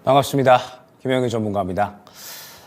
반갑습니다. 김영희 전문가입니다.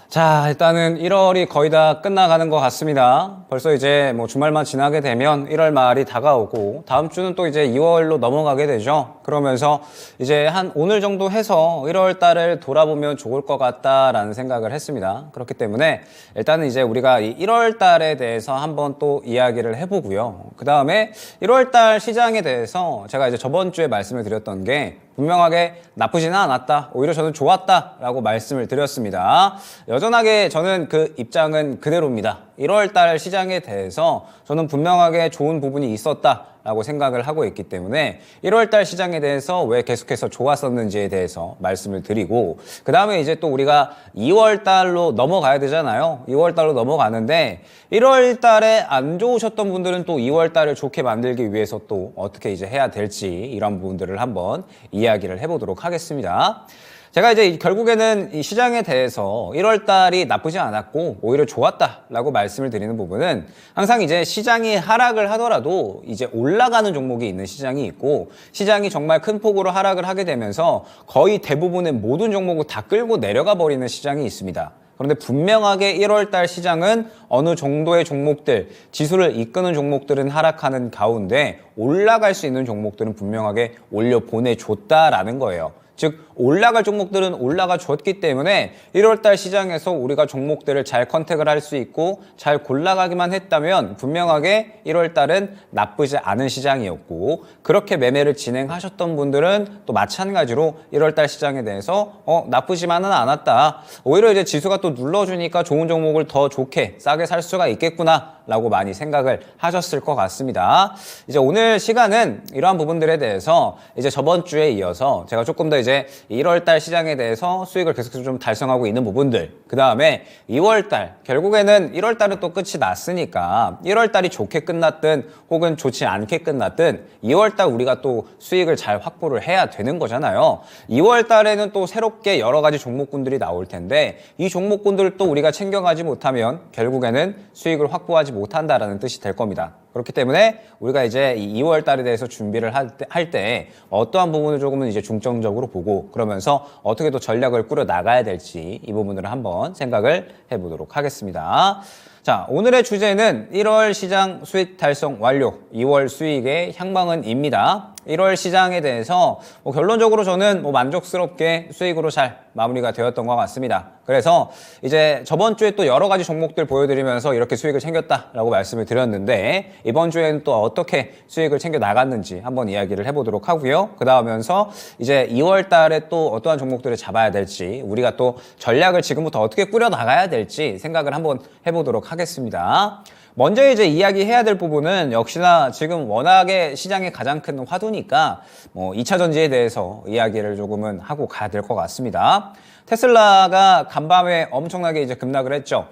자, 일단은 1월이 거의 다 끝나가는 것 같습니다. 벌써 이제 주말만 지나게 되면 1월 말이 다가오고 다음 주는 또 이제 2월로 넘어가게 되죠. 그러면서 이제 한 오늘 정도 해서 1월 달을 돌아보면 좋을 것 같다라는 생각을 했습니다. 그렇기 때문에 일단은 이제 우리가 이 1월 달에 대해서 한번 또 이야기를 해보고요. 그 다음에 1월 달 시장에 대해서 제가 이제 저번 주에 말씀을 드렸던 게 분명하게 나쁘지는 않았다. 오히려 저는 좋았다라고 말씀을 드렸습니다. 여전하게 저는 그 입장은 그대로입니다. 1월 달 시장에 대해서 저는 분명하게 좋은 부분이 있었다라고 생각을 하고 있기 때문에 1월 달 시장에 대해서 왜 계속해서 좋았었는지에 대해서 말씀을 드리고 그 다음에 이제 또 우리가 2월 달로 넘어가야 되잖아요. 2월 달로 넘어가는데 1월 달에 안 좋으셨던 분들은 또 2월 달을 좋게 만들기 위해서 또 어떻게 이제 해야 될지 이런 부분들을 한번 이야기를 해보도록 하겠습니다. 제가 이제 결국에는 이 시장에 대해서 1월 달이 나쁘지 않았고 오히려 좋았다라고 말씀을 드리는 부분은 항상 이제 시장이 하락을 하더라도 이제 올라가는 종목이 있는 시장이 있고 시장이 정말 큰 폭으로 하락을 하게 되면서 거의 대부분의 모든 종목을 다 끌고 내려가 버리는 시장이 있습니다. 그런데 분명하게 1월 달 시장은 어느 정도의 종목들, 지수를 이끄는 종목들은 하락하는 가운데 올라갈 수 있는 종목들은 분명하게 올려 보내줬다라는 거예요. 즉 올라갈 종목들은 올라가 줬기 때문에 1월달 시장에서 우리가 종목들을 잘 컨택을 할 수 있고 잘 골라가기만 했다면 분명하게 1월달은 나쁘지 않은 시장이었고 그렇게 매매를 진행하셨던 분들은 또 마찬가지로 1월달 시장에 대해서 나쁘지만은 않았다. 오히려 이제 지수가 또 눌러주니까 좋은 종목을 더 좋게 싸게 살 수가 있겠구나 라고 많이 생각을 하셨을 것 같습니다. 이제 오늘 시간은 이러한 부분들에 대해서 이제 저번 주에 이어서 제가 조금 더 이제 1월달 시장에 대해서 수익을 계속해서 좀 달성하고 있는 부분들 그 다음에 2월달 결국에는 1월달은 또 끝이 났으니까 1월달이 좋게 끝났든 혹은 좋지 않게 끝났든 2월달 우리가 또 수익을 잘 확보를 해야 되는 거잖아요. 2월달에는 또 새롭게 여러 가지 종목군들이 나올 텐데 이 종목군들을 또 우리가 챙겨가지 못하면 결국에는 수익을 확보하지 못한다라는 뜻이 될 겁니다. 그렇기 때문에 우리가 이제 이 2월 달에 대해서 준비를 할 때 어떠한 부분을 조금은 이제 중점적으로 보고 그러면서 어떻게 또 전략을 꾸려 나가야 될지 이 부분들을 한번 생각을 해보도록 하겠습니다. 자, 오늘의 주제는 1월 시장 수익 달성 완료, 2월 수익의 향방은입니다. 1월 시장에 대해서 결론적으로 저는 만족스럽게 수익으로 잘 마무리가 되었던 것 같습니다. 그래서 이제 저번 주에 또 여러 가지 종목들 보여드리면서 이렇게 수익을 챙겼다라고 말씀을 드렸는데 이번 주에는 또 어떻게 수익을 챙겨 나갔는지 한번 이야기를 해보도록 하고요. 그 다음에서 이제 2월 달에 또 어떠한 종목들을 잡아야 될지 우리가 또 전략을 지금부터 어떻게 꾸려 나가야 될지 생각을 한번 해보도록 하겠습니다. 먼저 이제 이야기해야 될 부분은 역시나 지금 워낙에 시장의 가장 큰 화두니까 2차 전지에 대해서 이야기를 조금은 하고 가야 될 것 같습니다. 테슬라가 간밤에 엄청나게 이제 급락을 했죠.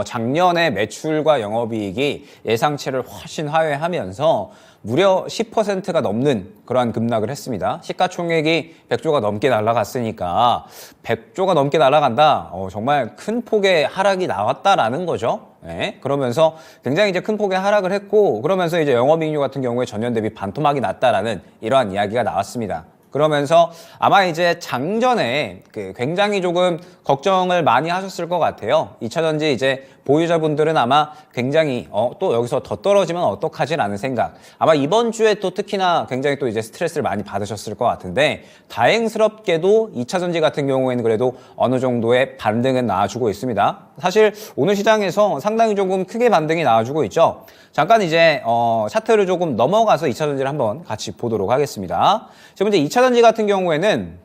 작년에 매출과 영업이익이 예상치를 훨씬 하회하면서 무려 10%가 넘는 그러한 급락을 했습니다. 시가총액이 100조가 넘게 날아갔으니까 100조가 넘게 날아간다. 정말 큰 폭의 하락이 나왔다라는 거죠. 네, 그러면서 굉장히 이제 큰 폭의 하락을 했고 그러면서 이제 영업이익률 같은 경우에 전년 대비 반토막이 났다라는 이러한 이야기가 나왔습니다. 그러면서 아마 이제 장전에 굉장히 조금 걱정을 많이 하셨을 것 같아요. 2차전지 이제 보유자분들은 아마 굉장히 또 여기서 더 떨어지면 어떡하지라는 생각. 아마 이번 주에 또 특히나 굉장히 또 이제 스트레스를 많이 받으셨을 것 같은데 다행스럽게도 2차전지 같은 경우에는 그래도 어느 정도의 반등은 나와주고 있습니다. 사실 오늘 시장에서 상당히 조금 크게 반등이 나와주고 있죠. 잠깐 이제 차트를 조금 넘어가서 2차전지를 한번 같이 보도록 하겠습니다. 지금 이제 2차전지 같은 경우에는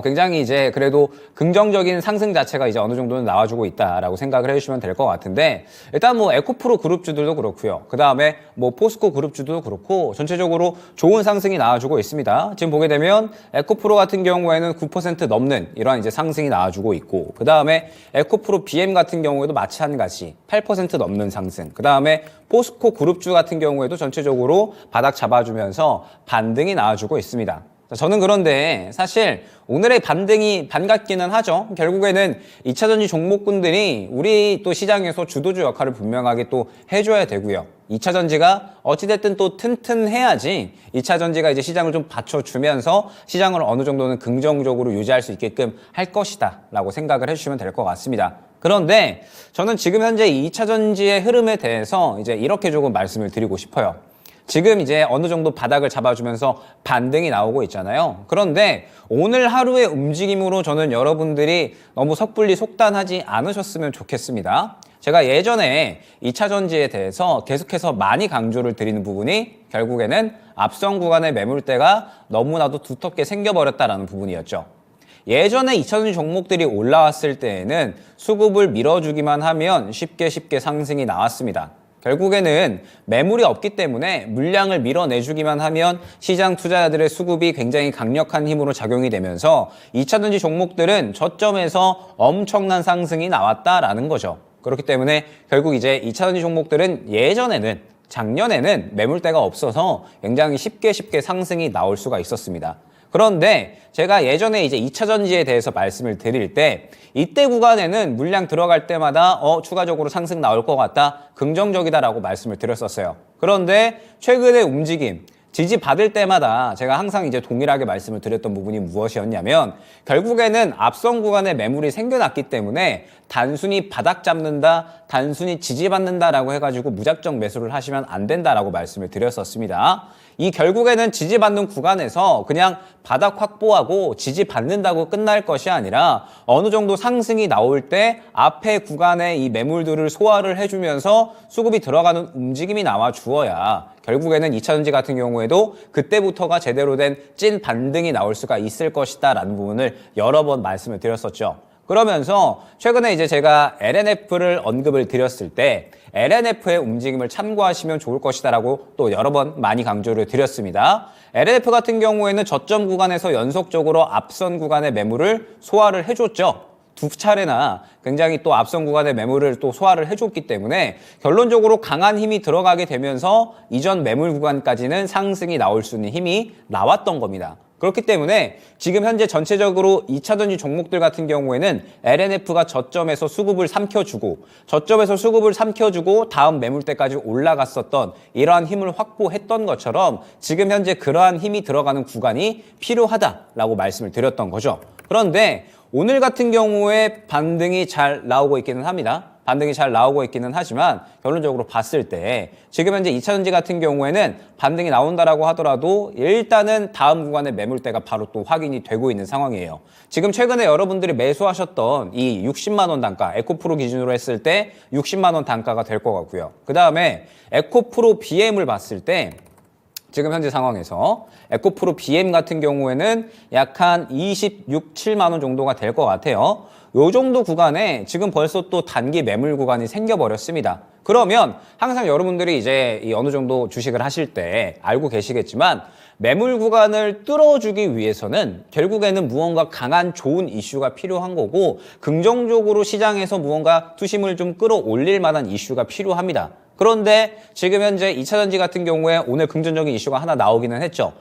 굉장히 이제 그래도 긍정적인 상승 자체가 이제 어느 정도는 나와주고 있다라고 생각을 해주시면 될 것 같은데 일단 에코프로 그룹주들도 그렇고요. 그 다음에 포스코 그룹주도 그렇고 전체적으로 좋은 상승이 나와주고 있습니다. 지금 보게 되면 에코프로 같은 경우에는 9% 넘는 이러한 이제 상승이 나와주고 있고 그 다음에 에코프로 BM 같은 경우에도 마찬가지 8% 넘는 상승. 그 다음에 포스코 그룹주 같은 경우에도 전체적으로 바닥 잡아주면서 반등이 나와주고 있습니다. 저는 그런데 사실 오늘의 반등이 반갑기는 하죠. 결국에는 2차전지 종목군들이 우리 또 시장에서 주도주 역할을 분명하게 또 해줘야 되고요. 2차 전지가 어찌됐든 또 튼튼해야지 2차 전지가 이제 시장을 좀 받쳐주면서 시장을 어느 정도는 긍정적으로 유지할 수 있게끔 할 것이다 라고 생각을 해주시면 될 것 같습니다. 그런데 저는 지금 현재 2차 전지의 흐름에 대해서 이제 이렇게 조금 말씀을 드리고 싶어요. 지금 이제 어느 정도 바닥을 잡아주면서 반등이 나오고 있잖아요. 그런데 오늘 하루의 움직임으로 저는 여러분들이 너무 섣불리 속단하지 않으셨으면 좋겠습니다. 제가 예전에 2차 전지에 대해서 계속해서 많이 강조를 드리는 부분이 결국에는 앞선 구간의 매물대가 너무나도 두텁게 생겨버렸다라는 부분이었죠. 예전에 2차 전지 종목들이 올라왔을 때에는 수급을 밀어주기만 하면 쉽게 상승이 나왔습니다. 결국에는 매물이 없기 때문에 물량을 밀어내주기만 하면 시장 투자자들의 수급이 굉장히 강력한 힘으로 작용이 되면서 2차 전지 종목들은 저점에서 엄청난 상승이 나왔다라는 거죠. 그렇기 때문에 결국 이제 2차 전지 종목들은 예전에는 작년에는 매물대가 없어서 굉장히 쉽게 상승이 나올 수가 있었습니다. 그런데 제가 예전에 이제 2차 전지에 대해서 말씀을 드릴 때 이때 구간에는 물량 들어갈 때마다 추가적으로 상승 나올 것 같다, 긍정적이다라고 말씀을 드렸었어요. 그런데 최근의 움직임, 지지받을 때마다 제가 항상 이제 동일하게 말씀을 드렸던 부분이 무엇이었냐면 결국에는 앞선 구간에 매물이 생겨났기 때문에 단순히 바닥 잡는다, 단순히 지지받는다라고 해가지고 무작정 매수를 하시면 안 된다라고 말씀을 드렸었습니다. 이 결국에는 지지받는 구간에서 그냥 바닥 확보하고 지지받는다고 끝날 것이 아니라 어느 정도 상승이 나올 때 앞에 구간에 이 매물들을 소화를 해주면서 수급이 들어가는 움직임이 나와 주어야 결국에는 2차 전지 같은 경우에도 그때부터가 제대로 된 찐 반등이 나올 수가 있을 것이다 라는 부분을 여러 번 말씀을 드렸었죠. 그러면서 최근에 이제 제가 LNF를 언급을 드렸을 때 LNF의 움직임을 참고하시면 좋을 것이다라고 또 여러 번 많이 강조를 드렸습니다. LNF 같은 경우에는 저점 구간에서 연속적으로 앞선 구간의 매물을 소화를 해줬죠. 두 차례나 굉장히 또 앞선 구간의 매물을 또 소화를 해줬기 때문에 결론적으로 강한 힘이 들어가게 되면서 이전 매물 구간까지는 상승이 나올 수 있는 힘이 나왔던 겁니다. 그렇기 때문에 지금 현재 전체적으로 2차 전지 종목들 같은 경우에는 LNF가 저점에서 수급을 삼켜주고 다음 매물대까지 올라갔었던 이러한 힘을 확보했던 것처럼 지금 현재 그러한 힘이 들어가는 구간이 필요하다라고 말씀을 드렸던 거죠. 그런데 오늘 같은 경우에 반등이 잘 나오고 있기는 합니다. 반등이 잘 나오고 있기는 하지만 결론적으로 봤을 때 지금 현재 2차 전지 같은 경우에는 반등이 나온다라고 하더라도 일단은 다음 구간의 매물대가 바로 또 확인이 되고 있는 상황이에요. 지금 최근에 여러분들이 매수하셨던 이 60만 원 단가, 에코프로 기준으로 했을 때 60만 원 단가가 될 것 같고요. 그 다음에 에코프로 BM을 봤을 때 지금 현재 상황에서 에코프로 BM 같은 경우에는 약 한 26, 7만 원 정도가 될 것 같아요. 요 정도 구간에 지금 벌써 또 단기 매물 구간이 생겨버렸습니다. 그러면 항상 여러분들이 이제 어느 정도 주식을 하실 때 알고 계시겠지만 매물 구간을 뚫어주기 위해서는 결국에는 무언가 강한 좋은 이슈가 필요한 거고 긍정적으로 시장에서 무언가 투심을 좀 끌어올릴 만한 이슈가 필요합니다. 그런데 지금 현재 2차 전지 같은 경우에 오늘 긍정적인 이슈가 하나 나오기는 했죠.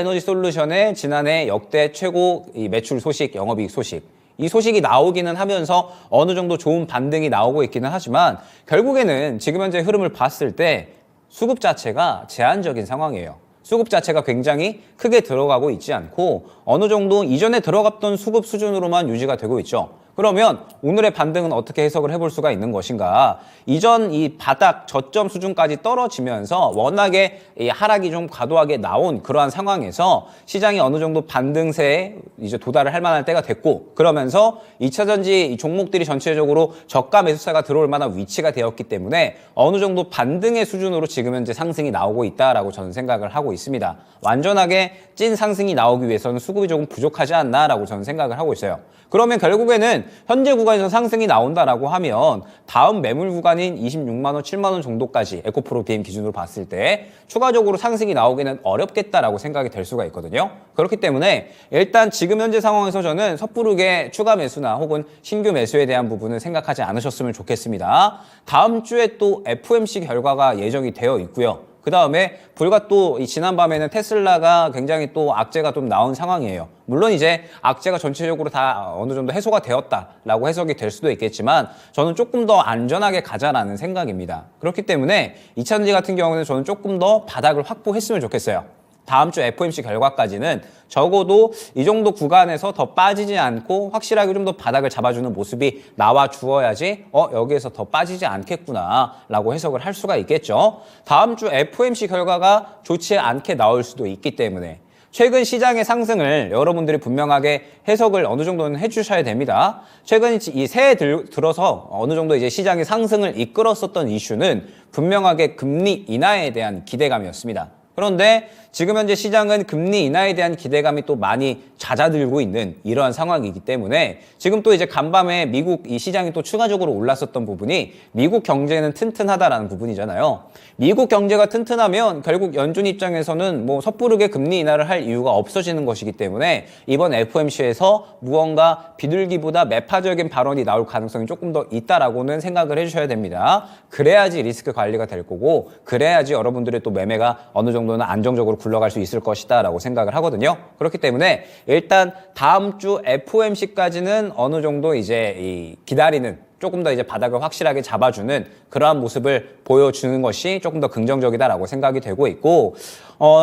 LG에너지솔루션의 지난해 역대 최고 매출 소식, 영업이익 소식. 이 소식이 나오기는 하면서 어느 정도 좋은 반등이 나오고 있기는 하지만 결국에는 지금 현재 흐름을 봤을 때 수급 자체가 제한적인 상황이에요. 수급 자체가 굉장히 크게 들어가고 있지 않고 어느 정도 이전에 들어갔던 수급 수준으로만 유지가 되고 있죠. 그러면 오늘의 반등은 어떻게 해석을 해볼 수가 있는 것인가? 이전 이 바닥 저점 수준까지 떨어지면서 워낙에 이 하락이 좀 과도하게 나온 그러한 상황에서 시장이 어느 정도 반등세에 이제 도달을 할 만한 때가 됐고 그러면서 2차 전지 종목들이 전체적으로 저가 매수세가 들어올 만한 위치가 되었기 때문에 어느 정도 반등의 수준으로 지금 현재 상승이 나오고 있다라고 저는 생각을 하고 있습니다. 완전하게 찐 상승이 나오기 위해서는 수급이 조금 부족하지 않나라고 저는 생각을 하고 있어요. 그러면 결국에는 현재 구간에서 상승이 나온다라고 하면 다음 매물 구간인 26만 원, 7만 원 정도까지 에코프로 BM 기준으로 봤을 때 추가적으로 상승이 나오기는 어렵겠다라고 생각이 될 수가 있거든요. 그렇기 때문에 일단 지금 현재 상황에서 저는 섣부르게 추가 매수나 혹은 신규 매수에 대한 부분은 생각하지 않으셨으면 좋겠습니다. 다음 주에 또 FOMC 결과가 예정이 되어 있고요. 그 다음에 불과 또 이 지난밤에는 테슬라가 굉장히 또 악재가 좀 나온 상황이에요. 물론 이제 악재가 전체적으로 다 어느 정도 해소가 되었다라고 해석이 될 수도 있겠지만 저는 조금 더 안전하게 가자라는 생각입니다. 그렇기 때문에 2차전지 같은 경우는 저는 조금 더 바닥을 확보했으면 좋겠어요. 다음 주 FOMC 결과까지는 적어도 이 정도 구간에서 더 빠지지 않고 확실하게 좀 더 바닥을 잡아주는 모습이 나와 주어야지 여기에서 더 빠지지 않겠구나 라고 해석을 할 수가 있겠죠. 다음 주 FOMC 결과가 좋지 않게 나올 수도 있기 때문에 최근 시장의 상승을 여러분들이 분명하게 해석을 어느 정도는 해주셔야 됩니다. 최근 이 새해 들어서 어느 정도 이제 시장의 상승을 이끌었었던 이슈는 분명하게 금리 인하에 대한 기대감이었습니다. 그런데 지금 현재 시장은 금리 인하에 대한 기대감이 또 많이 잦아들고 있는 이러한 상황이기 때문에 지금 또 이제 간밤에 미국 이 시장이 또 추가적으로 올랐었던 부분이 미국 경제는 튼튼하다라는 부분이잖아요. 미국 경제가 튼튼하면 결국 연준 입장에서는 뭐 섣부르게 금리 인하를 할 이유가 없어지는 것이기 때문에 이번 FOMC에서 무언가 비둘기보다 매파적인 발언이 나올 가능성이 조금 더 있다라고는 생각을 해주셔야 됩니다. 그래야지 리스크 관리가 될 거고 그래야지 여러분들의 또 매매가 어느 정도는 안정적으로 굴러갈 수 있을 것이다 라고 생각을 하거든요. 그렇기 때문에 일단 다음 주 FOMC까지는 어느 정도 이제 기다리는 조금 더 이제 바닥을 확실하게 잡아주는 그러한 모습을 보여주는 것이 조금 더 긍정적이다라고 생각이 되고 있고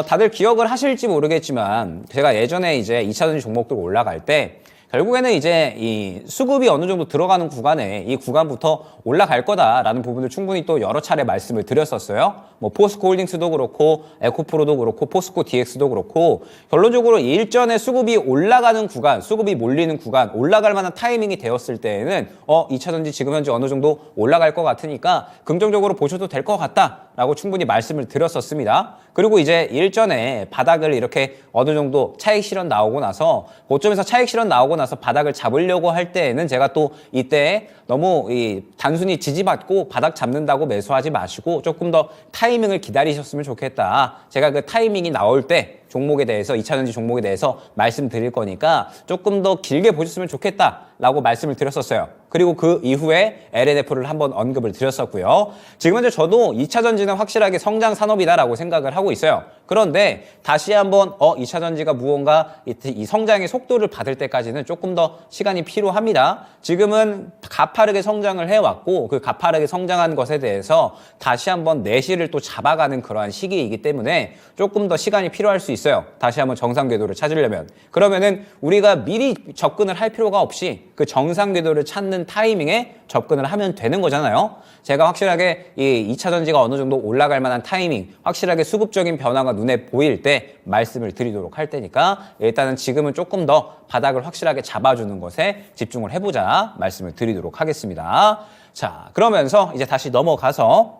다들 기억을 하실지 모르겠지만 제가 예전에 이제 2차전지 종목들 올라갈 때 결국에는 이제 이 수급이 어느 정도 들어가는 구간에 이 구간부터 올라갈 거다라는 부분을 충분히 또 여러 차례 말씀을 드렸었어요. 뭐 포스코 홀딩스도 그렇고 에코프로도 그렇고 포스코 DX도 그렇고 결론적으로 일전에 수급이 올라가는 구간, 수급이 몰리는 구간, 올라갈 만한 타이밍이 되었을 때에는 2차전지 지금 현재 어느 정도 올라갈 것 같으니까 긍정적으로 보셔도 될 것 같다라고 충분히 말씀을 드렸었습니다. 그리고 이제 일전에 바닥을 이렇게 어느 정도 차익 실현 나오고 나서 고점에서 차익 실현 나오고 나서 바닥을 잡으려고 할 때에는 제가 또 이때 너무 단순히 지지받고 바닥 잡는다고 매수하지 마시고 조금 더 타이밍을 기다리셨으면 좋겠다. 제가 그 타이밍이 나올 때 종목에 대해서 2차전지 종목에 대해서 말씀드릴 거니까 조금 더 길게 보셨으면 좋겠다라고 말씀을 드렸었어요. 그리고 그 이후에 LNF를 한번 언급을 드렸었고요. 지금 현재 저도 2차전지는 확실하게 성장 산업이다라고 생각을 하고 있어요. 그런데 다시 한번 2차전지가 무언가 이 성장의 속도를 받을 때까지는 조금 더 시간이 필요합니다. 지금은 가파르게 성장을 해왔고 그 가파르게 성장한 것에 대해서 다시 한번 내실을 또 잡아가는 그러한 시기이기 때문에 조금 더 시간이 필요할 수 있어요. 다시 한번 정상 궤도를 찾으려면. 그러면은 우리가 미리 접근을 할 필요가 없이 그 정상 궤도를 찾는 타이밍에 접근을 하면 되는 거잖아요. 제가 확실하게 이 2차전지가 어느 정도 올라갈 만한 타이밍, 확실하게 수급적인 변화가 눈에 보일 때 말씀을 드리도록 할 테니까 일단은 지금은 조금 더 바닥을 확실하게 잡아주는 것에 집중을 해보자 말씀을 드리도록 하겠습니다. 자, 그러면서 이제 다시 넘어가서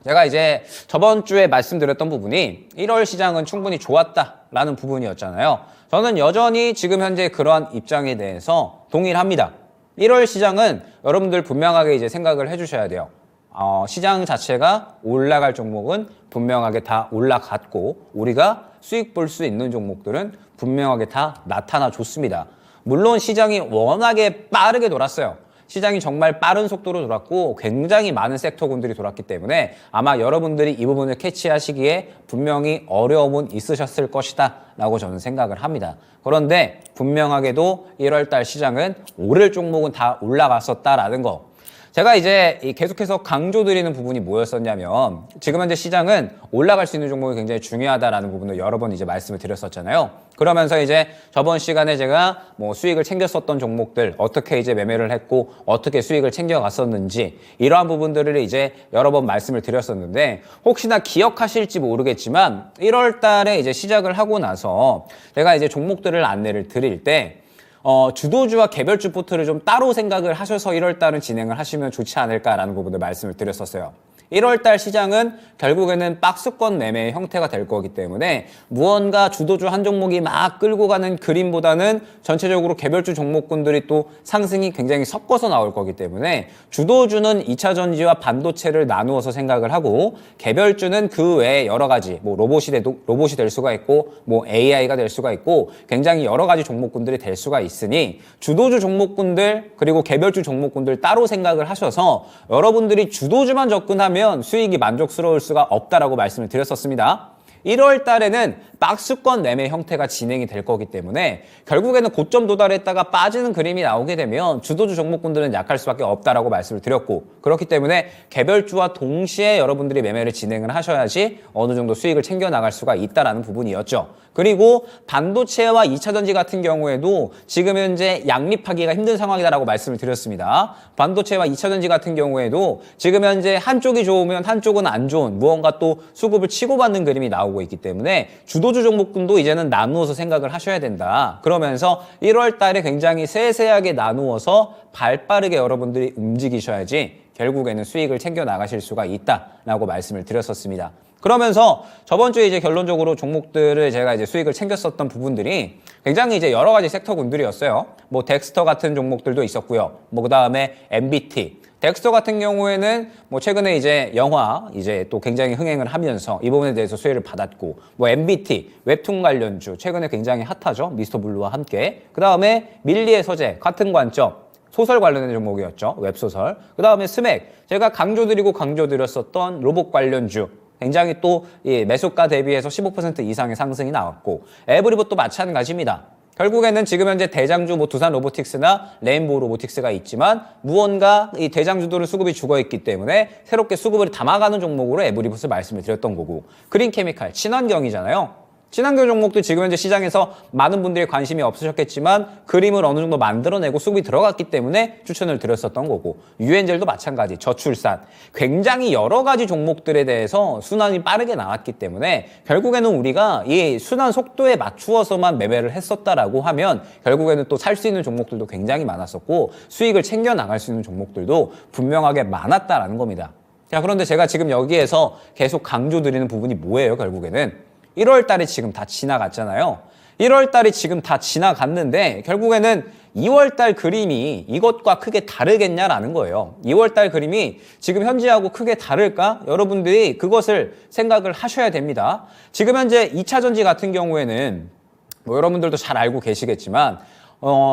제가 이제 저번 주에 말씀드렸던 부분이 1월 시장은 충분히 좋았다라는 부분이었잖아요. 저는 여전히 지금 현재 그러한 입장에 대해서 동일합니다. 1월 시장은 여러분들 분명하게 이제 생각을 해주셔야 돼요. 시장 자체가 올라갈 종목은 분명하게 다 올라갔고 우리가 수익 볼 수 있는 종목들은 분명하게 다 나타나 줬습니다. 물론 시장이 워낙에 빠르게 돌았어요. 시장이 정말 빠른 속도로 돌았고 굉장히 많은 섹터군들이 돌았기 때문에 아마 여러분들이 이 부분을 캐치하시기에 분명히 어려움은 있으셨을 것이다 라고 저는 생각을 합니다. 그런데 분명하게도 1월달 시장은 오를 종목은 다 올라갔었다라는 거. 제가 이제 계속해서 강조드리는 부분이 뭐였었냐면 지금 현재 시장은 올라갈 수 있는 종목이 굉장히 중요하다라는 부분을 여러 번 이제 말씀을 드렸었잖아요. 그러면서 이제 저번 시간에 제가 뭐 수익을 챙겼었던 종목들 어떻게 이제 매매를 했고 어떻게 수익을 챙겨갔었는지 이러한 부분들을 이제 여러 번 말씀을 드렸었는데 혹시나 기억하실지 모르겠지만 1월 달에 이제 시작을 하고 나서 제가 이제 종목들을 안내를 드릴 때 주도주와 개별주 포트를 좀 따로 생각을 하셔서 1월 달은 진행을 하시면 좋지 않을까라는 부분을 말씀을 드렸었어요. 1월달 시장은 결국에는 박스권 매매의 형태가 될 거기 때문에 무언가 주도주 한 종목이 막 끌고 가는 그림보다는 전체적으로 개별주 종목군들이 또 상승이 굉장히 섞어서 나올 거기 때문에 주도주는 2차전지와 반도체를 나누어서 생각을 하고 개별주는 그 외에 여러 가지 뭐 로봇이 될 수가 있고 뭐 AI가 될 수가 있고 굉장히 여러 가지 종목군들이 될 수가 있으니 주도주 종목군들 그리고 개별주 종목군들 따로 생각을 하셔서 여러분들이 주도주만 접근하면 한다면 수익이 만족스러울 수가 없다라고 말씀을 드렸었습니다. 1월 달에는 박스권 매매 형태가 진행이 될 거기 때문에 결국에는 고점 도달했다가 빠지는 그림이 나오게 되면 주도주 종목군들은 약할 수밖에 없다라고 말씀을 드렸고, 그렇기 때문에 개별주와 동시에 여러분들이 매매를 진행을 하셔야지 어느 정도 수익을 챙겨 나갈 수가 있다라는 부분이었죠. 그리고 반도체와 2차전지 같은 경우에도 지금 현재 양립하기가 힘든 상황이다라고 말씀을 드렸습니다. 반도체와 2차전지 같은 경우에도 지금 현재 한쪽이 좋으면 한쪽은 안 좋은 무언가 또 수급을 치고받는 그림이 나오고 있기 때문에 주도주 종목군도 이제는 나누어서 생각을 하셔야 된다. 그러면서 1월 달에 굉장히 세세하게 나누어서 발빠르게 여러분들이 움직이셔야지 결국에는 수익을 챙겨 나가실 수가 있다라고 말씀을 드렸었습니다. 그러면서 저번 주에 이제 결론적으로 종목들을 제가 이제 수익을 챙겼었던 부분들이 굉장히 이제 여러 가지 섹터군들이었어요. 뭐 덱스터 같은 종목들도 있었고요. 뭐 그다음에 MBT. 덱스터 같은 경우에는 뭐 최근에 이제 영화 이제 또 굉장히 흥행을 하면서 이 부분에 대해서 수혜를 받았고, 뭐 MBT 웹툰 관련주 최근에 굉장히 핫하죠. 미스터 블루와 함께. 그다음에 밀리의 서재 같은 관점. 소설 관련된 종목이었죠. 웹소설. 그다음에 스맥. 제가 강조드렸었던 로봇 관련주. 굉장히 또 이 매수가 대비해서 15% 이상의 상승이 나왔고, 에브리봇도 마찬가지입니다. 결국에는 지금 현재 대장주 뭐 두산 로보틱스나 레인보우 로보틱스가 있지만 무언가 이 대장주들은 수급이 죽어있기 때문에 새롭게 수급을 담아가는 종목으로 에브리봇을 말씀을 드렸던 거고, 그린케미칼, 친환경이잖아요. 친환경 종목도 지금 현재 시장에서 많은 분들이 관심이 없으셨겠지만 그림을 어느 정도 만들어내고 수급이 들어갔기 때문에 추천을 드렸었던 거고, 유엔젤도 마찬가지, 저출산, 굉장히 여러 가지 종목들에 대해서 순환이 빠르게 나왔기 때문에 결국에는 우리가 이 순환 속도에 맞추어서만 매매를 했었다라고 하면 결국에는 또 살 수 있는 종목들도 굉장히 많았었고 수익을 챙겨 나갈 수 있는 종목들도 분명하게 많았다라는 겁니다. 자, 그런데 제가 지금 여기에서 계속 강조드리는 부분이 뭐예요? 결국에는 1월 달이 지금 다 지나갔잖아요. 1월 달이 지금 다 지나갔는데 결국에는 2월 달 그림이 이것과 크게 다르겠냐라는 거예요. 2월 달 그림이 지금 현재하고 크게 다를까? 여러분들이 그것을 생각을 하셔야 됩니다. 지금 현재 2차 전지 같은 경우에는 뭐 여러분들도 잘 알고 계시겠지만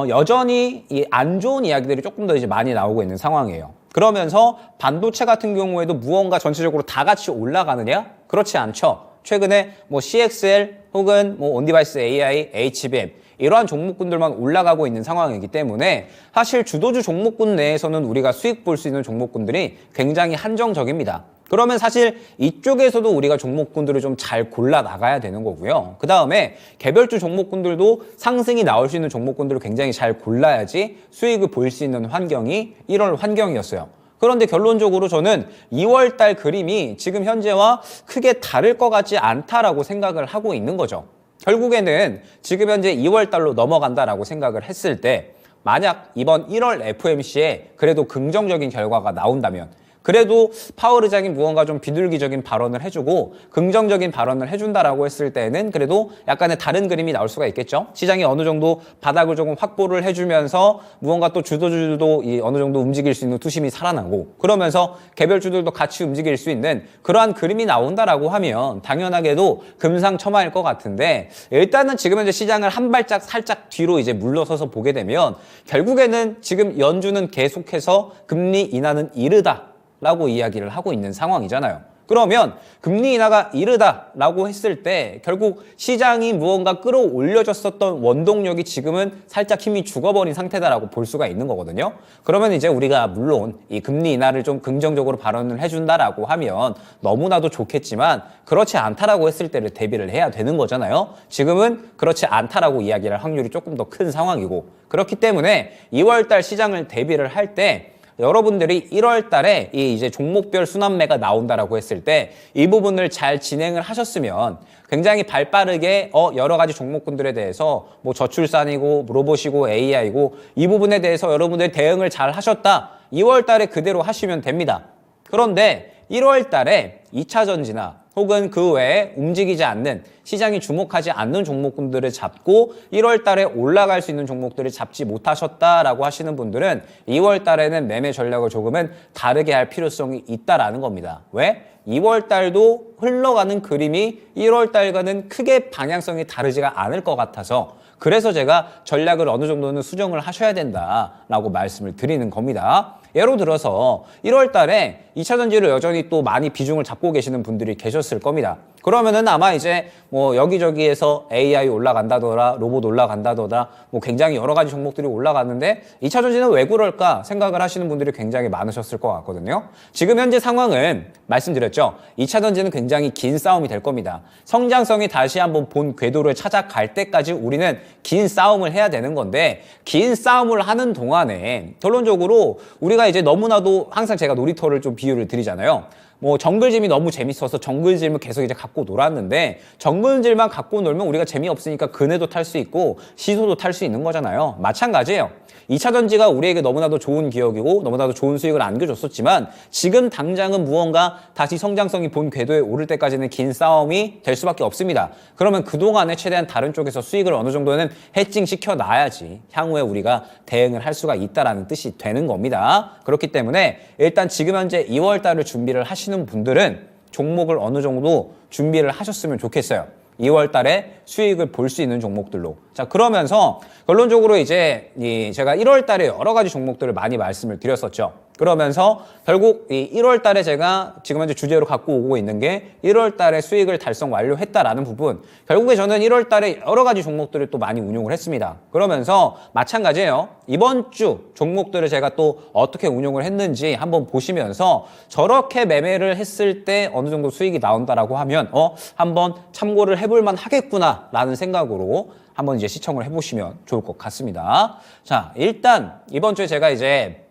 여전히 이 안 좋은 이야기들이 조금 더 이제 많이 나오고 있는 상황이에요. 그러면서 반도체 같은 경우에도 무언가 전체적으로 다 같이 올라가느냐? 그렇지 않죠. 최근에 뭐 CXL 혹은 뭐 온디바이스 AI, HBM 이러한 종목군들만 올라가고 있는 상황이기 때문에 사실 주도주 종목군 내에서는 우리가 수익 볼 수 있는 종목군들이 굉장히 한정적입니다. 그러면 사실 이쪽에서도 우리가 종목군들을 좀 잘 골라 나가야 되는 거고요. 그 다음에 개별주 종목군들도 상승이 나올 수 있는 종목군들을 굉장히 잘 골라야지 수익을 볼 수 있는 환경이 1월 환경이었어요. 그런데 결론적으로 저는 2월 달 그림이 지금 현재와 크게 다를 것 같지 않다라고 생각을 하고 있는 거죠. 결국에는 지금 현재 2월 달로 넘어간다라고 생각을 했을 때 만약 이번 1월 FOMC에 그래도 긍정적인 결과가 나온다면, 그래도 파월 의장이 무언가 좀 비둘기적인 발언을 해주고 긍정적인 발언을 해준다라고 했을 때는 그래도 약간의 다른 그림이 나올 수가 있겠죠. 시장이 어느 정도 바닥을 조금 확보를 해주면서 무언가 또 주도주들도 어느 정도 움직일 수 있는 투심이 살아나고, 그러면서 개별주들도 같이 움직일 수 있는 그러한 그림이 나온다라고 하면 당연하게도 금상첨화일 것 같은데, 일단은 지금 현재 시장을 한 발짝 살짝 뒤로 이제 물러서서 보게 되면 결국에는 지금 연준은 계속해서 금리 인하는 이르다 라고 이야기를 하고 있는 상황이잖아요. 그러면 금리 인하가 이르다라고 했을 때 결국 시장이 무언가 끌어올려졌었던 원동력이 지금은 살짝 힘이 죽어버린 상태다라고 볼 수가 있는 거거든요. 그러면 이제 우리가 물론 이 금리 인하를 좀 긍정적으로 발언을 해준다라고 하면 너무나도 좋겠지만 그렇지 않다라고 했을 때를 대비를 해야 되는 거잖아요. 지금은 그렇지 않다라고 이야기할 확률이 조금 더 큰 상황이고, 그렇기 때문에 2월달 시장을 대비를 할 때 여러분들이 1월 달에 이 이제 종목별 순환매가 나온다라고 했을 때 이 부분을 잘 진행을 하셨으면 굉장히 발빠르게 여러 가지 종목군들에 대해서 뭐 저출산이고 로봇이고 AI고 이 부분에 대해서 여러분들이 대응을 잘 하셨다. 2월 달에 그대로 하시면 됩니다. 그런데 1월 달에 2차 전지나 혹은 그 외에 움직이지 않는, 시장이 주목하지 않는 종목군들을 잡고 1월 달에 올라갈 수 있는 종목들을 잡지 못하셨다라고 하시는 분들은 2월 달에는 매매 전략을 조금은 다르게 할 필요성이 있다라는 겁니다. 왜? 2월 달도 흘러가는 그림이 1월 달과는 크게 방향성이 다르지가 않을 것 같아서, 그래서 제가 전략을 어느 정도는 수정을 하셔야 된다라고 말씀을 드리는 겁니다. 예로 들어서 1월 달에 2차 전지를 여전히 또 많이 비중을 잡고 계시는 분들이 계셨을 겁니다. 그러면은 아마 이제 뭐 여기저기에서 AI 올라간다더라, 로봇 올라간다더라, 뭐 굉장히 여러 가지 종목들이 올라갔는데 2차 전지는 왜 그럴까 생각을 하시는 분들이 굉장히 많으셨을 것 같거든요. 지금 현재 상황은 말씀드렸죠. 2차 전지는 굉장히 긴 싸움이 될 겁니다. 성장성이 다시 한번 본 궤도를 찾아갈 때까지 우리는 긴 싸움을 해야 되는 건데, 긴 싸움을 하는 동안에 결론적으로 우리가 이제 너무나도 항상 제가 놀이터를 좀 비유를 드리잖아요. 뭐 정글짐이 너무 재밌어서 정글짐을 계속 이제 갖고 놀았는데, 정글짐만 갖고 놀면 우리가 재미없으니까 그네도 탈 수 있고 시소도 탈 수 있는 거잖아요. 마찬가지예요. 2차 전지가 우리에게 너무나도 좋은 기억이고 너무나도 좋은 수익을 안겨줬었지만, 지금 당장은 무언가 다시 성장성이 본 궤도에 오를 때까지는 긴 싸움이 될 수밖에 없습니다. 그러면 그동안에 최대한 다른 쪽에서 수익을 어느 정도는 해칭 시켜놔야지 향후에 우리가 대응을 할 수가 있다라는 뜻이 되는 겁니다. 그렇기 때문에 일단 지금 현재 2월 달을 준비를 하시는 분들은 종목을 어느 정도 준비를 하셨으면 좋겠어요. 2월 달에 수익을 볼 수 있는 종목들로. 자, 그러면서 결론적으로 이제 제가 1월 달에 여러 가지 종목들을 많이 말씀을 드렸었죠. 그러면서 결국 이 1월 달에 제가 지금 현재 주제로 갖고 오고 있는 게 1월 달에 수익을 달성 완료했다라는 부분. 결국에 저는 1월 달에 여러 가지 종목들을 또 많이 운용을 했습니다. 그러면서 마찬가지예요. 이번 주 종목들을 제가 또 어떻게 운용을 했는지 한번 보시면서 저렇게 매매를 했을 때 어느 정도 수익이 나온다라고 하면 한번 참고를 해볼 만 하겠구나라는 생각으로 한번 이제 시청을 해보시면 좋을 것 같습니다. 자, 일단 이번 주에 제가 이제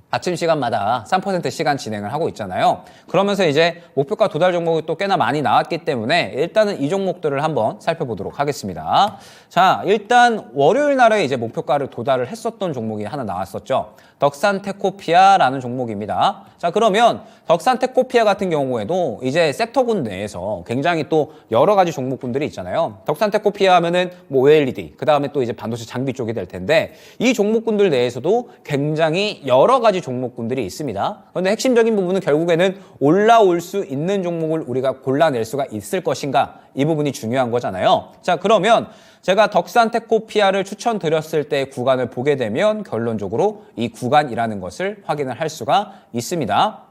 아침 시간마다 3% 시간 진행을 하고 있잖아요. 그러면서 이제 목표가 도달 종목이 또 꽤나 많이 나왔기 때문에 일단은 이 종목들을 한번 살펴보도록 하겠습니다. 자, 일단 월요일 날에 이제 목표가를 도달을 했었던 종목이 하나 나왔었죠. 덕산테코피아라는 종목입니다. 자, 그러면 덕산테코피아 같은 경우에도 이제 섹터군 내에서 굉장히 또 여러 가지 종목군들이 있잖아요. 덕산테코피아 하면은 뭐 OLED, 그 다음에 또 이제 반도체 장비 쪽이 될 텐데, 이 종목군들 내에서도 굉장히 여러 가지 종목군들이 있습니다. 그런데 핵심적인 부분은 결국에는 올라올 수 있는 종목을 우리가 골라낼 수가 있을 것인가, 이 부분이 중요한 거잖아요. 자, 그러면 제가 덕산테코피아를 추천드렸을 때 구간을 보게 되면 결론적으로 이 구간이라는 것을 확인을 할 수가 있습니다.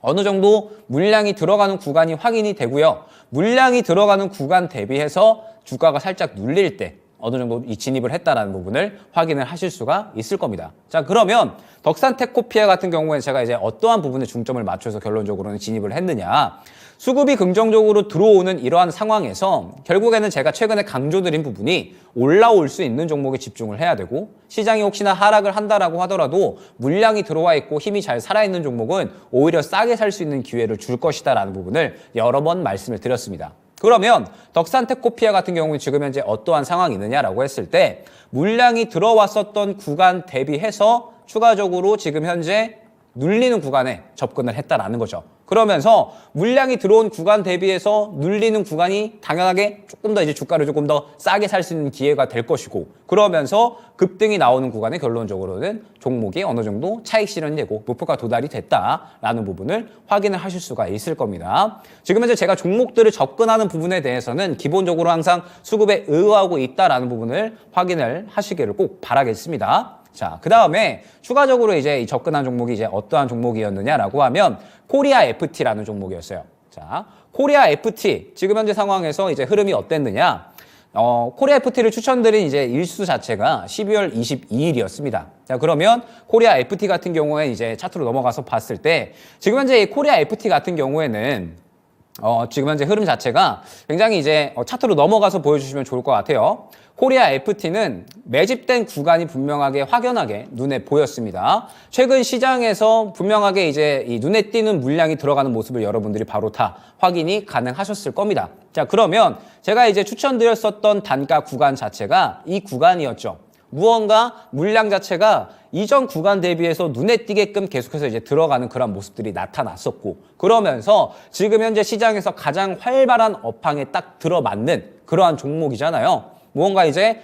어느 정도 물량이 들어가는 구간이 확인이 되고요. 물량이 들어가는 구간 대비해서 주가가 살짝 눌릴 때 어느 정도 이 진입을 했다라는 부분을 확인을 하실 수가 있을 겁니다. 자, 그러면 덕산테코피아 같은 경우에 제가 이제 어떠한 부분에 중점을 맞춰서 결론적으로는 진입을 했느냐. 수급이 긍정적으로 들어오는 이러한 상황에서 결국에는 제가 최근에 강조드린 부분이 올라올 수 있는 종목에 집중을 해야 되고, 시장이 혹시나 하락을 한다라고 하더라도 물량이 들어와 있고 힘이 잘 살아있는 종목은 오히려 싸게 살 수 있는 기회를 줄 것이다라는 부분을 여러 번 말씀을 드렸습니다. 그러면 덕산테코피아 같은 경우는 지금 현재 어떠한 상황이 있느냐라고 했을 때, 물량이 들어왔었던 구간 대비해서 추가적으로 지금 현재 눌리는 구간에 접근을 했다라는 거죠. 그러면서 물량이 들어온 구간 대비해서 눌리는 구간이 당연하게 조금 더 이제 주가를 조금 더 싸게 살 수 있는 기회가 될 것이고, 그러면서 급등이 나오는 구간에 결론적으로는 종목이 어느 정도 차익 실현되고 목표가 도달이 됐다라는 부분을 확인을 하실 수가 있을 겁니다. 지금 현재 제가 종목들을 접근하는 부분에 대해서는 기본적으로 항상 수급에 의거하고 있다라는 부분을 확인을 하시기를 꼭 바라겠습니다. 자, 그 다음에 추가적으로 이제 접근한 종목이 이제 어떠한 종목이었느냐라고 하면 코리아 FT라는 종목이었어요. 자, 코리아 FT 지금 현재 상황에서 이제 흐름이 어땠느냐? 코리아 FT를 추천드린 이제 일수 자체가 12월 22일이었습니다. 자, 그러면 코리아 FT 같은 경우에 이제 차트로 넘어가서 봤을 때 지금 현재 이 코리아 FT 같은 경우에는 지금 현재 흐름 자체가 굉장히 이제 차트로 넘어가서 보여주시면 좋을 것 같아요. 코리아 FT는 매집된 구간이 분명하게 확연하게 눈에 보였습니다. 최근 시장에서 분명하게 이제 이 눈에 띄는 물량이 들어가는 모습을 여러분들이 바로 다 확인이 가능하셨을 겁니다. 자, 그러면 제가 이제 추천드렸었던 단가 구간 자체가 이 구간이었죠. 무언가 물량 자체가 이전 구간 대비해서 눈에 띄게끔 계속해서 이제 들어가는 그런 모습들이 나타났었고, 그러면서 지금 현재 시장에서 가장 활발한 업황에 딱 들어맞는 그러한 종목이잖아요. 무언가 이제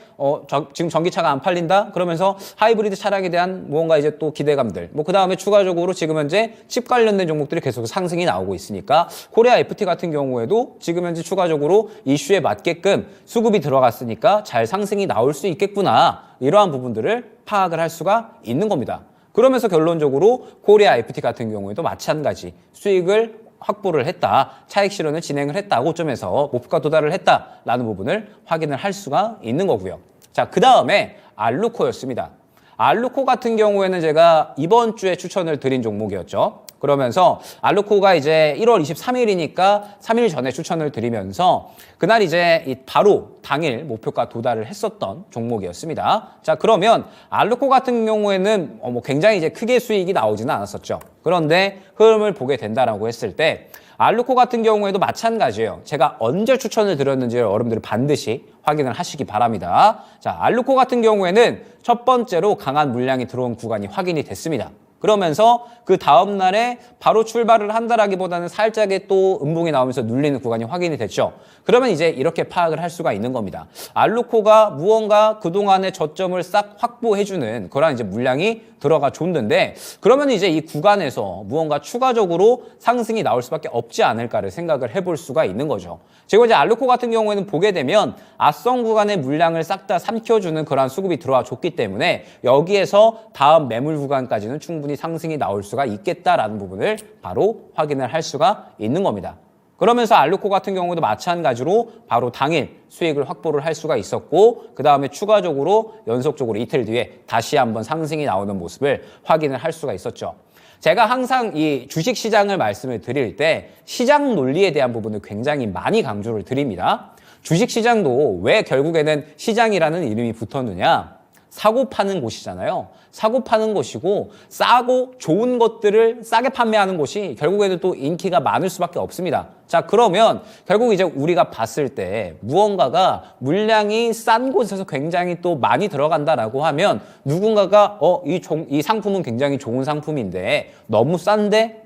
지금 전기차가 안 팔린다 그러면서 하이브리드 차량에 대한 무언가 이제 또 기대감들, 그 다음에 추가적으로 지금 현재 칩 관련된 종목들이 계속 상승이 나오고 있으니까 코리아 FT 같은 경우에도 지금 현재 추가적으로 이슈에 맞게끔 수급이 들어갔으니까 잘 상승이 나올 수 있겠구나, 이러한 부분들을 파악을 할 수가 있는 겁니다. 그러면서 결론적으로 코리아 FT 같은 경우에도 마찬가지 수익을 확보를 했다, 차익 실현을 진행을 했다, 고점에서 목표가 도달을 했다라는 부분을 확인을 할 수가 있는 거고요. 자, 그 다음에 알루코였습니다. 알루코 같은 경우에는 제가 이번 주에 추천을 드린 종목이었죠. 그러면서 알루코가 이제 1월 23일이니까 3일 전에 추천을 드리면서 그날 이제 바로 당일 목표가 도달을 했었던 종목이었습니다. 자, 그러면 알루코 같은 경우에는 뭐 굉장히 이제 크게 수익이 나오지는 않았었죠. 그런데 흐름을 보게 된다라고 했을 때 알루코 같은 경우에도 마찬가지예요. 제가 언제 추천을 드렸는지를 여러분들이 반드시 확인을 하시기 바랍니다. 자, 알루코 같은 경우에는 첫 번째로 강한 물량이 들어온 구간이 확인이 됐습니다. 그러면서 그 다음 날에 바로 출발을 한다라기보다는 살짝의 또 음봉이 나오면서 눌리는 구간이 확인이 됐죠. 그러면 이제 이렇게 파악을 할 수가 있는 겁니다. 알루코가 무언가 그동안의 저점을 싹 확보해주는 그런 이제 물량이 들어가 줬는데, 그러면 이제 이 구간에서 무언가 추가적으로 상승이 나올 수밖에 없지 않을까를 생각을 해볼 수가 있는 거죠. 지금 이제 알루코 같은 경우에는 보게 되면 앞선 구간의 물량을 싹 다 삼켜주는 그러한 수급이 들어와 줬기 때문에 여기에서 다음 매물 구간까지는 충분히 상승이 나올 수가 있겠다라는 부분을 바로 확인을 할 수가 있는 겁니다. 그러면서 알루코 같은 경우도 마찬가지로 바로 당일 수익을 확보를 할 수가 있었고, 그 다음에 추가적으로 연속적으로 이틀 뒤에 다시 한번 상승이 나오는 모습을 확인을 할 수가 있었죠. 제가 항상 이 주식시장을 말씀을 드릴 때 시장 논리에 대한 부분을 굉장히 많이 강조를 드립니다. 주식시장도 왜 결국에는 시장이라는 이름이 붙었느냐? 사고 파는 곳이잖아요. 사고 파는 곳이고 싸고 좋은 것들을 싸게 판매하는 곳이 결국에는 또 인기가 많을 수밖에 없습니다. 자, 그러면 결국 이제 우리가 봤을 때 무언가가 물량이 싼 곳에서 굉장히 또 많이 들어간다라고 하면 누군가가 이 상품은 굉장히 좋은 상품인데 너무 싼데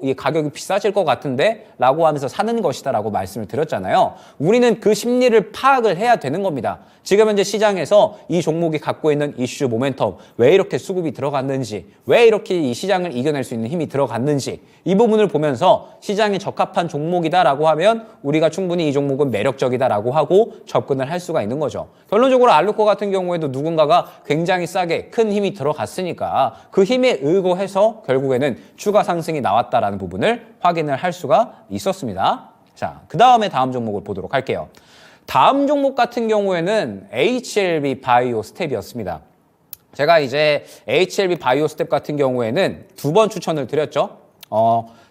이 가격이 비싸질 것 같은데? 라고 하면서 사는 것이다 라고 말씀을 드렸잖아요. 우리는 그 심리를 파악을 해야 되는 겁니다. 지금 현재 시장에서 이 종목이 갖고 있는 이슈 모멘텀, 왜 이렇게 수급이 들어갔는지, 왜 이렇게 이 시장을 이겨낼 수 있는 힘이 들어갔는지, 이 부분을 보면서 시장에 적합한 종목이다라고 하면 우리가 충분히 이 종목은 매력적이다라고 하고 접근을 할 수가 있는 거죠. 결론적으로 알루코 같은 경우에도 누군가가 굉장히 싸게 큰 힘이 들어갔으니까 그 힘에 의거해서 결국에는 추가 상승이 나왔다라는 부분을 확인을 할 수가 있었습니다. 자, 그 다음에 다음 종목을 보도록 할게요. 다음 종목 같은 경우에는 HLB 바이오 스텝이었습니다. 제가 이제 HLB 바이오 스텝 같은 경우에는 2번 추천을 드렸죠.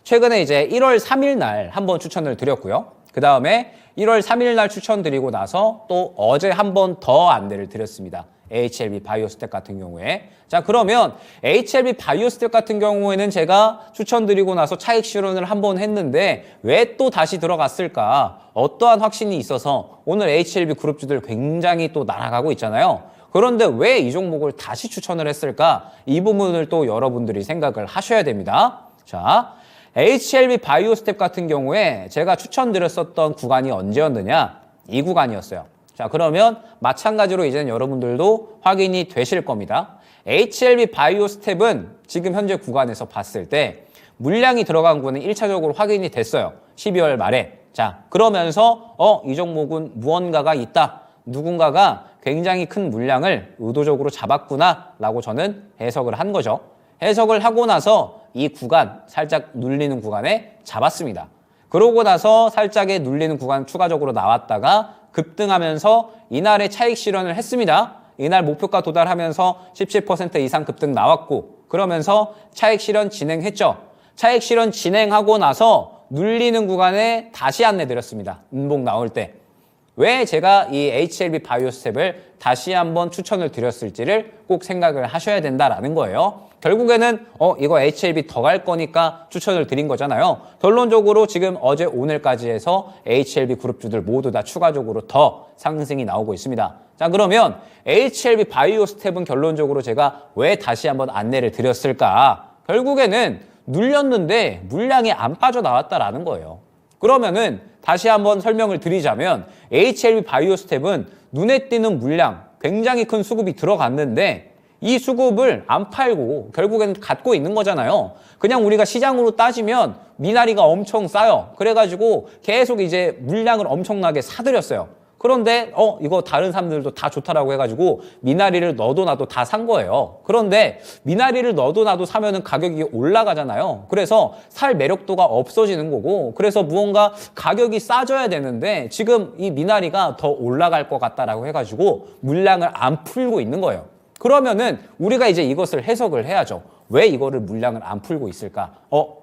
최근에 이제 1월 3일 날 한번 추천을 드렸고요. 그 다음에 1월 3일 날 추천드리고 나서 또 어제 한 번 더 안내를 드렸습니다. HLB 바이오스텝 같은 경우에. 자, 그러면 HLB 바이오스텝 같은 경우에는 제가 추천드리고 나서 차익 실현을 한번 했는데 왜 또 다시 들어갔을까? 어떠한 확신이 있어서 오늘 HLB 그룹주들 굉장히 또 날아가고 있잖아요. 그런데 왜 이 종목을 다시 추천을 했을까? 이 부분을 또 여러분들이 생각을 하셔야 됩니다. 자, HLB 바이오스텝 같은 경우에 제가 추천드렸었던 구간이 언제였느냐? 이 구간이었어요. 자, 그러면 마찬가지로 이제는 여러분들도 확인이 되실 겁니다. HLB 바이오스텝은 지금 현재 구간에서 봤을 때 물량이 들어간 구간은 1차적으로 확인이 됐어요. 12월 말에. 자, 그러면서 이 종목은 무언가가 있다. 누군가가 굉장히 큰 물량을 의도적으로 잡았구나 라고 저는 해석을 한 거죠. 해석을 하고 나서 이 구간, 살짝 눌리는 구간에 잡았습니다. 그러고 나서 살짝의 눌리는 구간 추가적으로 나왔다가 급등하면서 이날에 차익 실현을 했습니다. 이날 목표가 도달하면서 17% 이상 급등 나왔고, 그러면서 차익 실현 진행했죠. 차익 실현 진행하고 나서 눌리는 구간에 다시 안내 드렸습니다. 음봉 나올 때. 왜 제가 이 HLB 바이오스텝을 다시 한번 추천을 드렸을지를 꼭 생각을 하셔야 된다라는 거예요. 결국에는 이거 HLB 더 갈 거니까 추천을 드린 거잖아요. 결론적으로 지금 어제 오늘까지 해서 HLB 그룹주들 모두 다 추가적으로 더 상승이 나오고 있습니다. 자, 그러면 HLB 바이오스텝은 결론적으로 제가 왜 다시 한번 안내를 드렸을까? 결국에는 눌렸는데 물량이 안 빠져나왔다라는 거예요. 그러면은 다시 한번 설명을 드리자면 HLB 바이오스텝은 눈에 띄는 물량, 굉장히 큰 수급이 들어갔는데 이 수급을 안 팔고 결국에는 갖고 있는 거잖아요. 그냥 우리가 시장으로 따지면 미나리가 엄청 싸요. 그래가지고 계속 이제 물량을 엄청나게 사들였어요. 그런데 이거 다른 사람들도 다 좋다라고 해가지고 미나리를 너도 나도 다 산 거예요. 그런데 미나리를 너도 나도 사면은 가격이 올라가잖아요. 그래서 살 매력도가 없어지는 거고, 그래서 무언가 가격이 싸져야 되는데 지금 이 미나리가 더 올라갈 것 같다라고 해가지고 물량을 안 풀고 있는 거예요. 그러면은 우리가 이제 이것을 해석을 해야죠. 왜 이거를 물량을 안 풀고 있을까?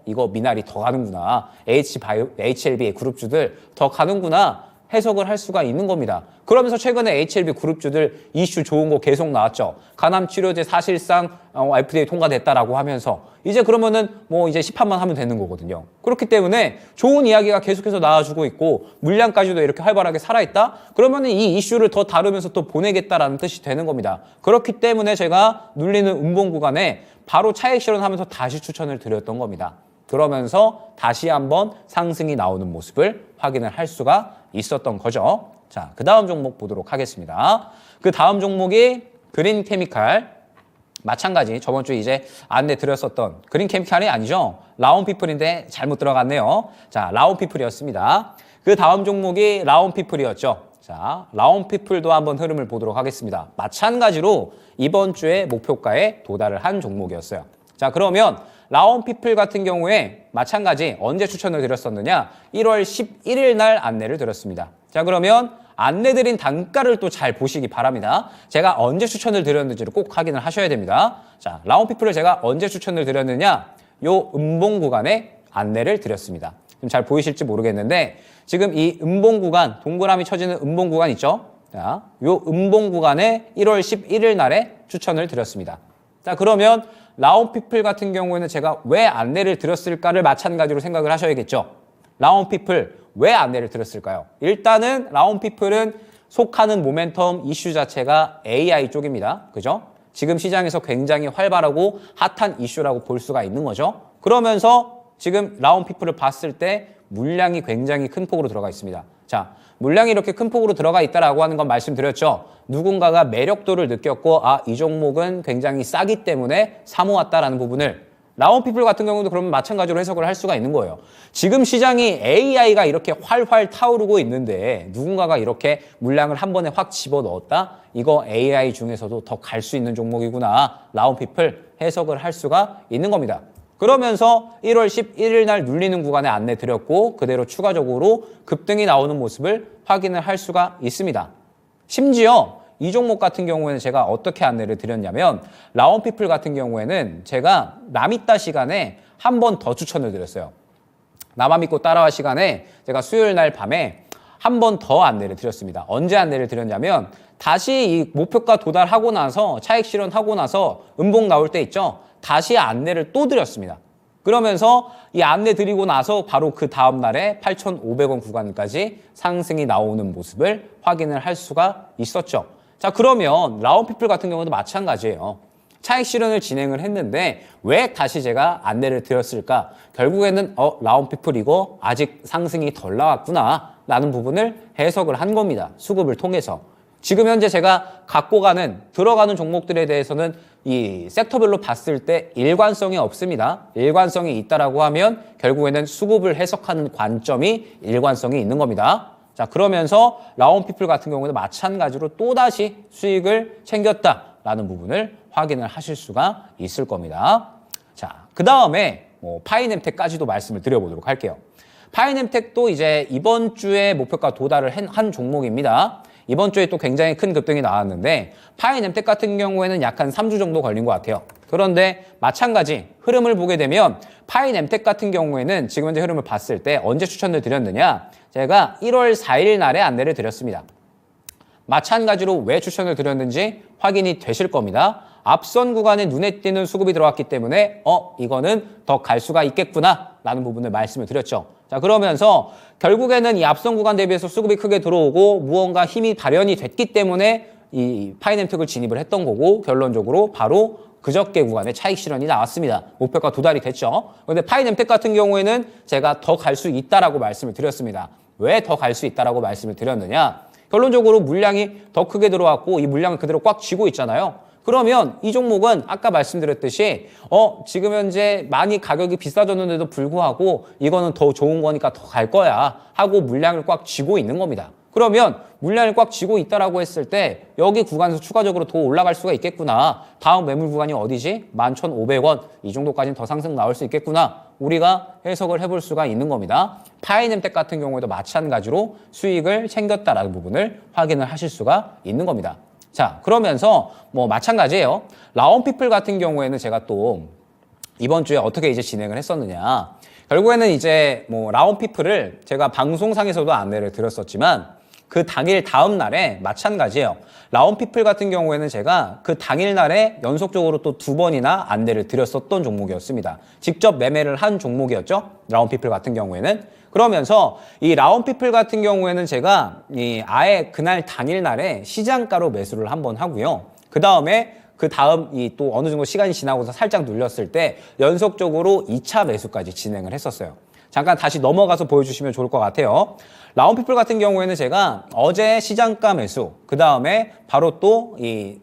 이거 미나리 더 가는구나. HLB 그룹주들 더 가는구나. 해석을 할 수가 있는 겁니다. 그러면서 최근에 HLB 그룹주들 이슈 좋은 거 계속 나왔죠. 간암 치료제 사실상 FDA 통과됐다라고 하면서 이제 그러면은 뭐 이제 시판만 하면 되는 거거든요. 그렇기 때문에 좋은 이야기가 계속해서 나와주고 있고 물량까지도 이렇게 활발하게 살아있다? 그러면은 이 이슈를 더 다루면서 또 보내겠다라는 뜻이 되는 겁니다. 그렇기 때문에 제가 눌리는 음봉 구간에 바로 차익 실현하면서 다시 추천을 드렸던 겁니다. 그러면서 다시 한번 상승이 나오는 모습을 확인을 할 수가 있었던 거죠. 자, 그 다음 종목 보도록 하겠습니다. 그 다음 종목이 그린 케미칼. 마찬가지 저번 주에 이제 안내 드렸었던 그린 케미칼이 아니죠. 라온피플인데 잘못 들어갔네요. 자, 라온피플이었습니다. 그 다음 종목이 라온피플이었죠. 자, 라온피플도 한번 흐름을 보도록 하겠습니다. 마찬가지로 이번 주에 목표가에 도달을 한 종목이었어요. 자, 그러면 라온피플 같은 경우에 마찬가지 언제 추천을 드렸었느냐? 1월 11일 날 안내를 드렸습니다. 자, 그러면 안내드린 단가를 또 잘 보시기 바랍니다. 제가 언제 추천을 드렸는지를 꼭 확인을 하셔야 됩니다. 자, 라온피플을 제가 언제 추천을 드렸느냐? 요 음봉 구간에 안내를 드렸습니다. 좀 잘 보이실지 모르겠는데 지금 이 음봉 구간, 동그라미 쳐지는 음봉 구간 있죠? 자, 요 음봉 구간에 1월 11일 날에 추천을 드렸습니다. 자, 그러면 라온피플 같은 경우에는 제가 왜 안내를 드렸을까를 마찬가지로 생각을 하셔야겠죠. 라온피플 왜 안내를 드렸을까요? 일단은 라온피플은 속하는 모멘텀 이슈 자체가 AI 쪽입니다. 그죠? 지금 시장에서 굉장히 활발하고 핫한 이슈라고 볼 수가 있는 거죠. 그러면서 지금 라온피플을 봤을 때 물량이 굉장히 큰 폭으로 들어가 있습니다. 자, 물량이 이렇게 큰 폭으로 들어가 있다라고 하는 건 말씀드렸죠. 누군가가 매력도를 느꼈고 이 종목은 굉장히 싸기 때문에 사모았다라는 부분을 라온피플 같은 경우도 그러면 마찬가지로 해석을 할 수가 있는 거예요. 지금 시장이 AI가 이렇게 활활 타오르고 있는데 누군가가 이렇게 물량을 한 번에 확 집어넣었다? 이거 AI 중에서도 더 갈 수 있는 종목이구나. 라온피플 해석을 할 수가 있는 겁니다. 그러면서 1월 11일 날 눌리는 구간에 안내 드렸고 그대로 추가적으로 급등이 나오는 모습을 확인을 할 수가 있습니다. 심지어 이 종목 같은 경우에는 제가 어떻게 안내를 드렸냐면 라온피플 같은 경우에는 제가 남이따 시간에 한 번 더 추천을 드렸어요. 나만 믿고 따라와 시간에 제가 수요일 날 밤에 한 번 더 안내를 드렸습니다. 언제 안내를 드렸냐면 다시 이 목표가 도달하고 나서 차익 실현하고 나서 음봉 나올 때 있죠. 다시 안내를 또 드렸습니다. 그러면서 이 안내 드리고 나서 바로 그 다음 날에 8,500원 구간까지 상승이 나오는 모습을 확인을 할 수가 있었죠. 자, 그러면 라온피플 같은 경우도 마찬가지예요. 차익 실현을 진행을 했는데 왜 다시 제가 안내를 드렸을까? 결국에는 라온피플 이거 아직 상승이 덜 나왔구나 라는 부분을 해석을 한 겁니다. 수급을 통해서. 지금 현재 제가 갖고 가는 들어가는 종목들에 대해서는 이 섹터별로 봤을 때 일관성이 없습니다. 일관성이 있다라고 하면 결국에는 수급을 해석하는 관점이 일관성이 있는 겁니다. 자, 그러면서 라온피플 같은 경우는 마찬가지로 또다시 수익을 챙겼다라는 부분을 확인을 하실 수가 있을 겁니다. 자, 그 다음에 파이넴텍까지도 말씀을 드려보도록 할게요. 파이넴텍도 이제 이번 주에 목표가 도달을 한 종목입니다. 이번 주에 또 굉장히 큰 급등이 나왔는데 파이넴텍 같은 경우에는 약 한 3주 정도 걸린 것 같아요. 그런데 마찬가지 흐름을 보게 되면 파이넴텍 같은 경우에는 지금 현재 흐름을 봤을 때 언제 추천을 드렸느냐? 제가 1월 4일 날에 안내를 드렸습니다. 마찬가지로 왜 추천을 드렸는지 확인이 되실 겁니다. 앞선 구간에 눈에 띄는 수급이 들어왔기 때문에 이거는 더 갈 수가 있겠구나 라는 부분을 말씀을 드렸죠. 자, 그러면서 결국에는 이 앞선 구간 대비해서 수급이 크게 들어오고 무언가 힘이 발현이 됐기 때문에 이 파이넴텍을 진입을 했던 거고 결론적으로 바로 그저께 구간에 차익 실현이 나왔습니다. 목표가 도달이 됐죠. 그런데 파이넴텍 같은 경우에는 제가 더 갈 수 있다라고 말씀을 드렸습니다. 왜 더 갈 수 있다라고 말씀을 드렸느냐? 결론적으로 물량이 더 크게 들어왔고 이 물량을 그대로 꽉 쥐고 있잖아요. 그러면 이 종목은 아까 말씀드렸듯이 지금 현재 많이 가격이 비싸졌는데도 불구하고 이거는 더 좋은 거니까 더 갈 거야 하고 물량을 꽉 쥐고 있는 겁니다. 그러면 물량을 꽉 쥐고 있다라고 했을 때 여기 구간에서 추가적으로 더 올라갈 수가 있겠구나. 다음 매물 구간이 어디지? 11,500원. 이 정도까지는 더 상승 나올 수 있겠구나. 우리가 해석을 해볼 수가 있는 겁니다. 파이nem텍 같은 경우에도 마찬가지로 수익을 챙겼다라는 부분을 확인을 하실 수가 있는 겁니다. 자, 그러면서 뭐 마찬가지예요. 라온피플 같은 경우에는 제가 또 이번 주에 어떻게 이제 진행을 했었느냐. 결국에는 이제 뭐 라온피플을 제가 방송상에서도 안내를 드렸었지만 그 당일 다음 날에 마찬가지예요. 라온피플 같은 경우에는 제가 그 당일 날에 연속적으로 또 2번이나 안내를 드렸었던 종목이었습니다. 직접 매매를 한 종목이었죠. 라온피플 같은 경우에는. 그러면서 이 라온피플 같은 경우에는 제가 아예 그날 당일 날에 시장가로 매수를 한번 하고요. 그 다음에 그 다음 또 어느 정도 시간이 지나고서 살짝 눌렸을 때 연속적으로 2차 매수까지 진행을 했었어요. 잠깐 다시 넘어가서 보여주시면 좋을 것 같아요. 라온피플 같은 경우에는 제가 어제 시장가 매수, 그 다음에 바로 또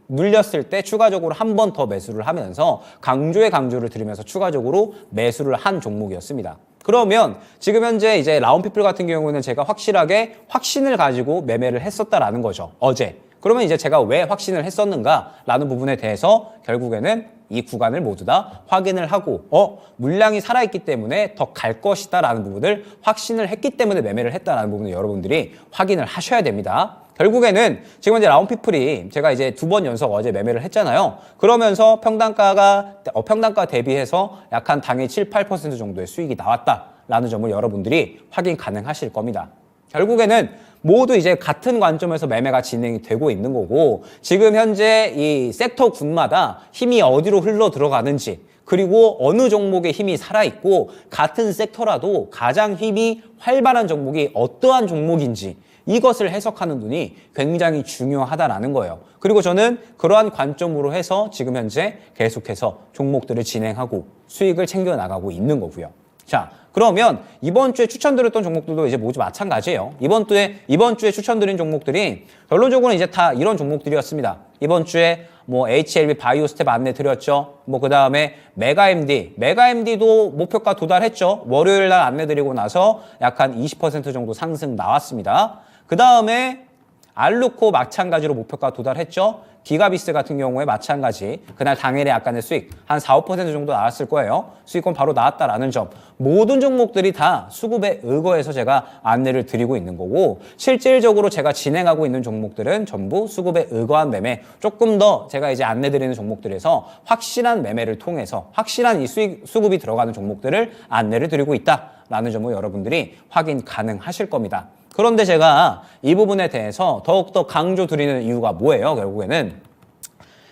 눌렸을 때 추가적으로 한 번 더 매수를 하면서 강조를 들으면서 추가적으로 매수를 한 종목이었습니다. 그러면 지금 현재 이제 라온피플 같은 경우는 제가 확실하게 확신을 가지고 매매를 했었다라는 거죠. 어제. 그러면 이제 제가 왜 확신을 했었는가라는 부분에 대해서 결국에는 이 구간을 모두 다 확인을 하고 물량이 살아있기 때문에 더 갈 것이다 라는 부분을 확신을 했기 때문에 매매를 했다라는 부분을 여러분들이 확인을 하셔야 됩니다. 결국에는 지금 이제 라온피플이 제가 이제 2번 연속 어제 매매를 했잖아요. 그러면서 평단가 대비해서 약 한 당일 7, 8% 정도의 수익이 나왔다라는 점을 여러분들이 확인 가능하실 겁니다. 결국에는 모두 이제 같은 관점에서 매매가 진행이 되고 있는 거고 지금 현재 이 섹터 군마다 힘이 어디로 흘러 들어가는지 그리고 어느 종목의 힘이 살아있고 같은 섹터라도 가장 힘이 활발한 종목이 어떠한 종목인지 이것을 해석하는 눈이 굉장히 중요하다라는 거예요. 그리고 저는 그러한 관점으로 해서 지금 현재 계속해서 종목들을 진행하고 수익을 챙겨나가고 있는 거고요. 자, 그러면 이번 주에 추천드렸던 종목들도 이제 모두 마찬가지예요. 이번 주에 추천드린 종목들이 결론적으로 이제 다 이런 종목들이었습니다. 이번 주에 뭐 HLB 바이오스텝 안내 드렸죠. 뭐 그 다음에 메가MD도 목표가 도달했죠. 월요일 날 안내 드리고 나서 약 한 20% 정도 상승 나왔습니다. 그 다음에 알루코 마찬가지로 목표가 도달했죠. 기가비스 같은 경우에 마찬가지 그날 당일에 약간의 수익 한 4, 5% 정도 나왔을 거예요. 수익권 바로 나왔다라는 점. 모든 종목들이 다 수급에 의거해서 제가 안내를 드리고 있는 거고 실질적으로 제가 진행하고 있는 종목들은 전부 수급에 의거한 매매 조금 더 제가 이제 안내 드리는 종목들에서 확실한 매매를 통해서 확실한 이 수급이 들어가는 종목들을 안내를 드리고 있다라는 점을 여러분들이 확인 가능하실 겁니다. 그런데 제가 이 부분에 대해서 더욱더 강조 드리는 이유가 뭐예요? 결국에는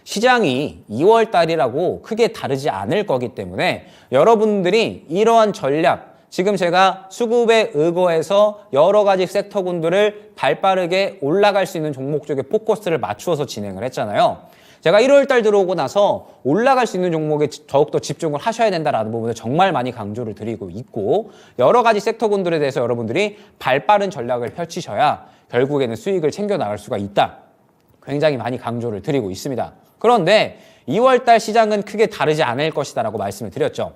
시장이 2월 달이라고 크게 다르지 않을 거기 때문에 여러분들이 이러한 전략, 지금 제가 수급에 의거해서 여러 가지 섹터군들을 발빠르게 올라갈 수 있는 종목 쪽에 포커스를 맞추어서 진행을 했잖아요. 제가 1월 달 들어오고 나서 올라갈 수 있는 종목에 더욱더 집중을 하셔야 된다라는 부분을 정말 많이 강조를 드리고 있고 여러 가지 섹터군들에 대해서 여러분들이 발빠른 전략을 펼치셔야 결국에는 수익을 챙겨나갈 수가 있다. 굉장히 많이 강조를 드리고 있습니다. 그런데 2월 달 시장은 크게 다르지 않을 것이다라고 말씀을 드렸죠.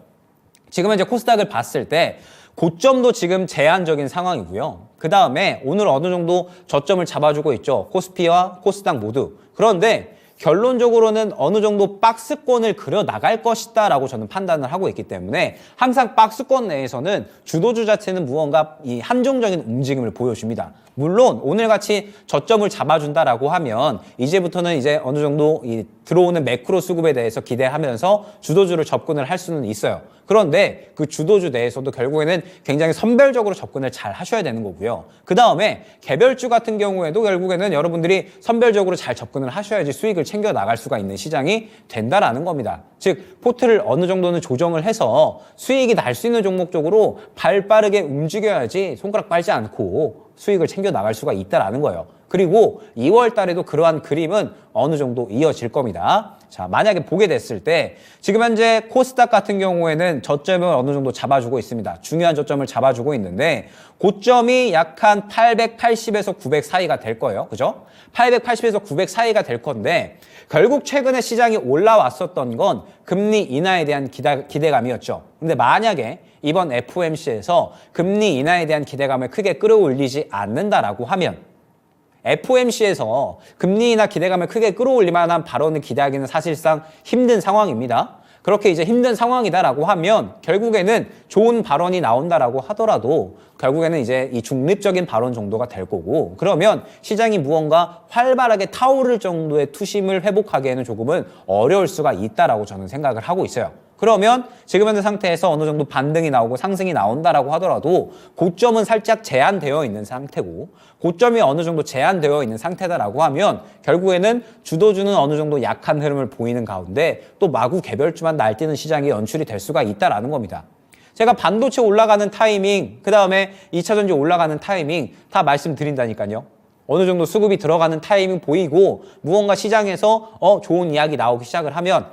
지금 현재 코스닥을 봤을 때 고점도 지금 제한적인 상황이고요. 그 다음에 오늘 어느 정도 저점을 잡아주고 있죠. 코스피와 코스닥 모두. 그런데 결론적으로는 어느 정도 박스권을 그려 나갈 것이다 라고 저는 판단을 하고 있기 때문에 항상 박스권 내에서는 주도주 자체는 무언가 이 한정적인 움직임을 보여줍니다. 물론 오늘같이 저점을 잡아준다라고 하면 이제부터는 이제 어느 정도 이 들어오는 매크로 수급에 대해서 기대하면서 주도주를 접근을 할 수는 있어요. 그런데 그 주도주 내에서도 결국에는 굉장히 선별적으로 접근을 잘 하셔야 되는 거고요. 그 다음에 개별주 같은 경우에도 결국에는 여러분들이 선별적으로 잘 접근을 하셔야지 수익을 챙겨 나갈 수가 있는 시장이 된다라는 겁니다. 즉 포트를 어느 정도는 조정을 해서 수익이 날 수 있는 종목 쪽으로 발 빠르게 움직여야지 손가락 빨지 않고 수익을 챙겨 나갈 수가 있다라는 거예요. 그리고 2월 달에도 그러한 그림은 어느 정도 이어질 겁니다. 자, 만약에 보게 됐을 때 지금 현재 코스닥 같은 경우에는 저점을 어느 정도 잡아주고 있습니다. 중요한 저점을 잡아주고 있는데 고점이 약 한 880에서 900 사이가 될 거예요. 그죠? 880에서 900 사이가 될 건데 결국 최근에 시장이 올라왔었던 건 금리 인하에 대한 기대감이었죠. 근데 만약에 이번 FOMC에서 금리 인하에 대한 기대감을 크게 끌어올리지 않는다라고 하면 FOMC에서 금리나 기대감을 크게 끌어올릴 만한 발언을 기대하기는 사실상 힘든 상황입니다. 그렇게 이제 힘든 상황이다라고 하면 결국에는 좋은 발언이 나온다라고 하더라도 결국에는 이제 이 중립적인 발언 정도가 될 거고, 그러면 시장이 무언가 활발하게 타오를 정도의 투심을 회복하기에는 조금은 어려울 수가 있다라고 저는 생각을 하고 있어요. 그러면 지금 현재 상태에서 어느 정도 반등이 나오고 상승이 나온다라고 하더라도 고점은 살짝 제한되어 있는 상태고, 고점이 어느 정도 제한되어 있는 상태다라고 하면 결국에는 주도주는 어느 정도 약한 흐름을 보이는 가운데 또 마구 개별주만 날뛰는 시장이 연출이 될 수가 있다라는 겁니다. 제가 반도체 올라가는 타이밍, 그 다음에 2차전지 올라가는 타이밍 다 말씀드린다니까요. 어느 정도 수급이 들어가는 타이밍 보이고 무언가 시장에서 좋은 이야기 나오기 시작을 하면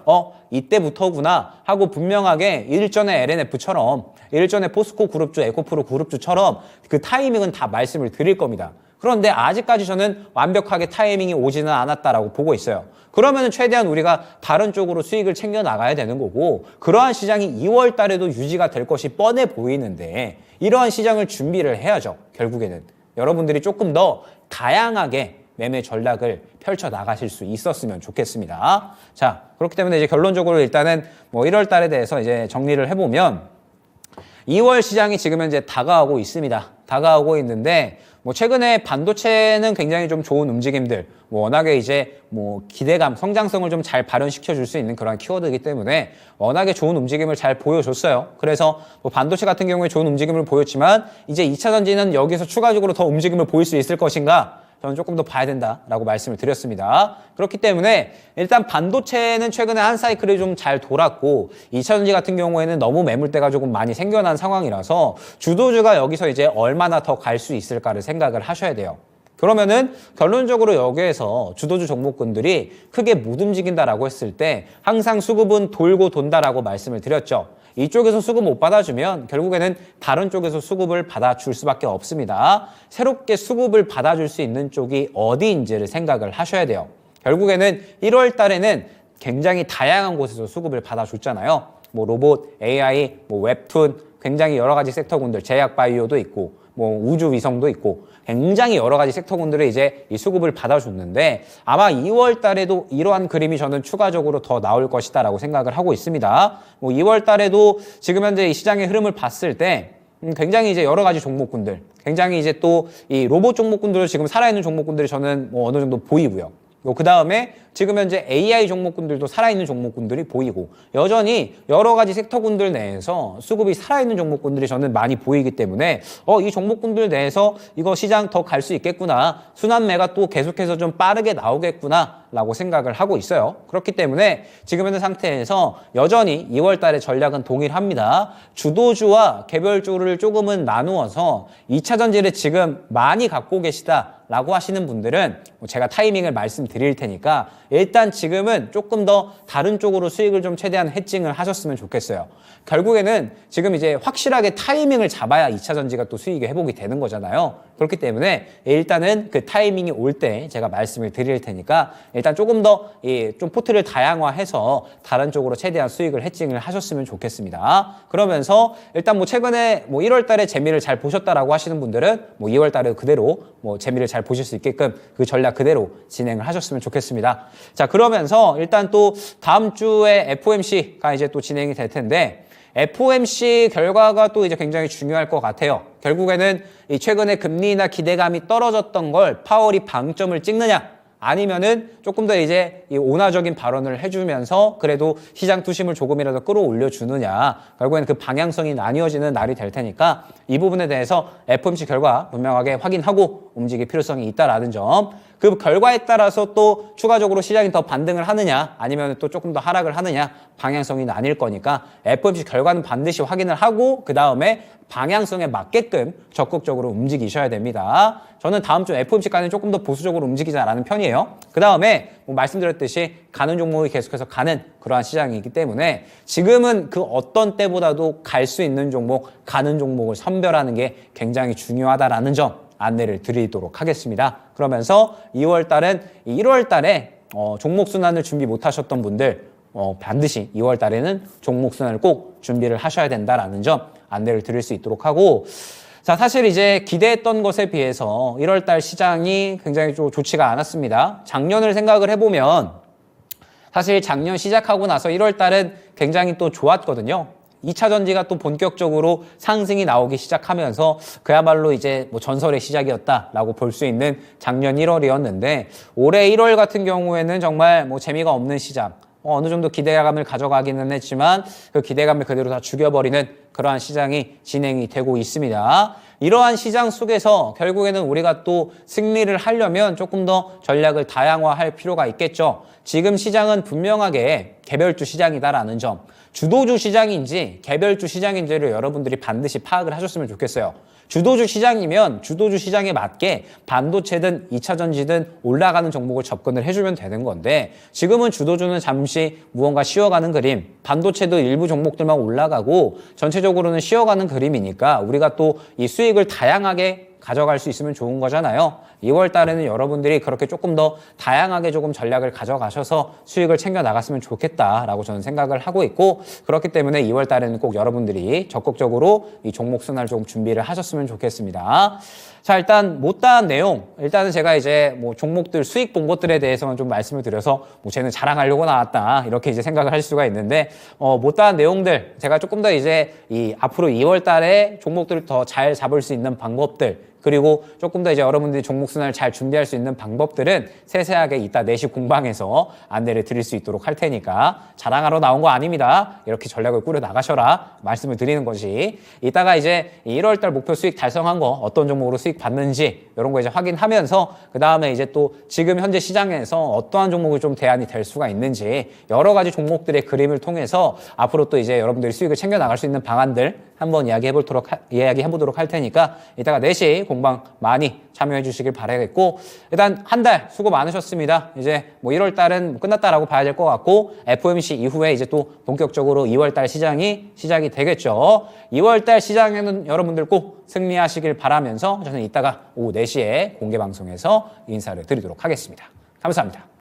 이때부터구나 하고 분명하게 일전에 LNF처럼, 일전에 포스코 그룹주, 에코프로 그룹주처럼 그 타이밍은 다 말씀을 드릴 겁니다. 그런데 아직까지 저는 완벽하게 타이밍이 오지는 않았다라고 보고 있어요. 그러면 최대한 우리가 다른 쪽으로 수익을 챙겨 나가야 되는 거고, 그러한 시장이 2월 달에도 유지가 될 것이 뻔해 보이는데 이러한 시장을 준비를 해야죠. 결국에는 여러분들이 조금 더 다양하게 매매 전략을 펼쳐 나가실 수 있었으면 좋겠습니다. 자, 그렇기 때문에 이제 결론적으로 일단은 1월 달에 대해서 이제 정리를 해보면 2월 시장이 지금 현재 다가오고 있습니다. 다가오고 있는데 최근에 반도체는 굉장히 좀 좋은 움직임들, 워낙에 이제 기대감, 성장성을 좀 잘 발현시켜 줄 수 있는 그런 키워드이기 때문에 워낙에 좋은 움직임을 잘 보여줬어요. 그래서 반도체 같은 경우에 좋은 움직임을 보였지만 이제 2차 전지는 여기서 추가적으로 더 움직임을 보일 수 있을 것인가? 저는 조금 더 봐야 된다라고 말씀을 드렸습니다. 그렇기 때문에 일단 반도체는 최근에 한 사이클이 좀 잘 돌았고 2차전지 같은 경우에는 너무 매물대가 조금 많이 생겨난 상황이라서 주도주가 여기서 이제 얼마나 더 갈 수 있을까를 생각을 하셔야 돼요. 그러면은 결론적으로 여기에서 주도주 종목군들이 크게 못 움직인다라고 했을 때 항상 수급은 돌고 돈다라고 말씀을 드렸죠. 이쪽에서 수급 못 받아주면 결국에는 다른 쪽에서 수급을 받아줄 수밖에 없습니다. 새롭게 수급을 받아줄 수 있는 쪽이 어디인지를 생각을 하셔야 돼요. 결국에는 1월 달에는 굉장히 다양한 곳에서 수급을 받아줬잖아요. 로봇, AI, 웹툰, 굉장히 여러 가지 섹터군들, 제약 바이오도 있고, 우주 위성도 있고, 굉장히 여러 가지 섹터군들의 이제 이 수급을 받아줬는데 아마 2월 달에도 이러한 그림이 저는 추가적으로 더 나올 것이다라고 생각을 하고 있습니다. 2월 달에도 지금 현재 이 시장의 흐름을 봤을 때 굉장히 이제 여러 가지 종목군들, 굉장히 이제 또 이 로봇 종목군들도 지금 살아있는 종목군들이 저는 어느 정도 보이고요. 그 다음에 지금 현재 AI 종목군들도 살아있는 종목군들이 보이고 여전히 여러 가지 섹터군들 내에서 수급이 살아있는 종목군들이 저는 많이 보이기 때문에 이 종목군들 내에서 이거 시장 더 갈 수 있겠구나, 순환매가 또 계속해서 좀 빠르게 나오겠구나 라고 생각을 하고 있어요. 그렇기 때문에 지금 현재 상태에서 여전히 2월 달의 전략은 동일합니다. 주도주와 개별주를 조금은 나누어서 2차 전지를 지금 많이 갖고 계시다 라고 하시는 분들은 제가 타이밍을 말씀드릴 테니까 일단 지금은 조금 더 다른 쪽으로 수익을 좀 최대한 해칭을 하셨으면 좋겠어요. 결국에는 지금 이제 확실하게 타이밍을 잡아야 2차 전지가 또 수익이 회복이 되는 거잖아요. 그렇기 때문에 일단은 그 타이밍이 올 때 제가 말씀을 드릴 테니까 일단 조금 더 좀 포트를 다양화해서 다른 쪽으로 최대한 수익을 해칭을 하셨으면 좋겠습니다. 그러면서 일단 최근에 1월 달에 재미를 잘 보셨다라고 하시는 분들은 2월 달에 그대로 재미를 잘 보실 수 있게끔 그 전략 그대로 진행을 하셨으면 좋겠습니다. 자, 그러면서 일단 또 다음 주에 FOMC가 이제 또 진행이 될 텐데 FOMC 결과가 또 이제 굉장히 중요할 것 같아요. 결국에는 이 최근에 금리나 기대감이 떨어졌던 걸 파월이 방점을 찍느냐, 아니면은 조금 더 이제 이 온화적인 발언을 해주면서 그래도 시장 투심을 조금이라도 끌어올려 주느냐, 결국에는 그 방향성이 나뉘어지는 날이 될 테니까 이 부분에 대해서 FOMC 결과 분명하게 확인하고 움직일 필요성이 있다라는 점, 그 결과에 따라서 또 추가적으로 시장이 더 반등을 하느냐 아니면 또 조금 더 하락을 하느냐 방향성이 나뉠 거니까 FOMC 결과는 반드시 확인을 하고 그 다음에 방향성에 맞게끔 적극적으로 움직이셔야 됩니다. 저는 다음 주 FOMC까지는 조금 더 보수적으로 움직이자라는 편이에요. 그 다음에 말씀드렸듯이 가는 종목이 계속해서 가는 그러한 시장이기 때문에 지금은 그 어떤 때보다도 갈 수 있는 종목, 가는 종목을 선별하는 게 굉장히 중요하다라는 점 안내를 드리도록 하겠습니다. 그러면서 2월 달은 1월 달에 종목 순환을 준비 못 하셨던 분들 반드시 2월 달에는 종목 순환을 꼭 준비를 하셔야 된다라는 점 안내를 드릴 수 있도록 하고, 자, 사실 이제 기대했던 것에 비해서 1월달 시장이 굉장히 좀 좋지가 않았습니다. 작년을 생각을 해보면 사실 작년 시작하고 나서 1월달은 굉장히 또 좋았거든요. 2차 전지가 또 본격적으로 상승이 나오기 시작하면서 그야말로 이제 뭐 전설의 시작이었다라고 볼 수 있는 작년 1월이었는데 올해 1월 같은 경우에는 정말 뭐 재미가 없는 시장, 어느 정도 기대감을 가져가기는 했지만 그 기대감을 그대로 다 죽여버리는 그러한 시장이 진행이 되고 있습니다. 이러한 시장 속에서 결국에는 우리가 또 승리를 하려면 조금 더 전략을 다양화할 필요가 있겠죠. 지금 시장은 분명하게 개별주 시장이다라는 점, 주도주 시장인지 개별주 시장인지를 여러분들이 반드시 파악을 하셨으면 좋겠어요. 주도주 시장이면 주도주 시장에 맞게 반도체든 2차 전지든 올라가는 종목을 접근을 해주면 되는 건데 지금은 주도주는 잠시 무언가 쉬어가는 그림, 반도체도 일부 종목들만 올라가고 전체적으로는 쉬어가는 그림이니까 우리가 또 이 수익을 다양하게 가져갈 수 있으면 좋은 거잖아요. 2월 달에는 여러분들이 그렇게 조금 더 다양하게 조금 전략을 가져가셔서 수익을 챙겨 나갔으면 좋겠다라고 저는 생각을 하고 있고 그렇기 때문에 2월 달에는 꼭 여러분들이 적극적으로 이 종목 순환을 좀 준비를 하셨으면 좋겠습니다. 자, 일단 못다한 내용, 일단은 제가 이제 뭐 종목들 수익 본 것들에 대해서만 좀 말씀을 드려서 뭐 쟤는 자랑하려고 나왔다 이렇게 이제 생각을 할 수가 있는데 못다한 내용들 제가 조금 더 이제 이 앞으로 2월 달에 종목들을 더 잘 잡을 수 있는 방법들 그리고 조금 더 이제 여러분들이 종목 순환을 잘 준비할 수 있는 방법들은 세세하게 이따 4시 공방에서 안내를 드릴 수 있도록 할 테니까 자랑하러 나온 거 아닙니다. 이렇게 전략을 꾸려 나가셔라 말씀을 드리는 것이 이따가 이제 1월달 목표 수익 달성한 거 어떤 종목으로 수익 받는지 이런 거 이제 확인하면서 그 다음에 이제 또 지금 현재 시장에서 어떠한 종목이 좀 대안이 될 수가 있는지 여러 가지 종목들의 그림을 통해서 앞으로 또 이제 여러분들이 수익을 챙겨 나갈 수 있는 방안들 한번 이야기해보도록 할 테니까 이따가 4시 공방 많이 참여해 주시길 바라겠고 일단 한 달 수고 많으셨습니다. 이제 뭐 1월 달은 끝났다라고 봐야 될 것 같고 FOMC 이후에 이제 또 본격적으로 2월 달 시장이 시작이 되겠죠. 2월 달 시장에는 여러분들 꼭 승리하시길 바라면서 저는 이따가 오후 4시에 공개 방송에서 인사를 드리도록 하겠습니다. 감사합니다.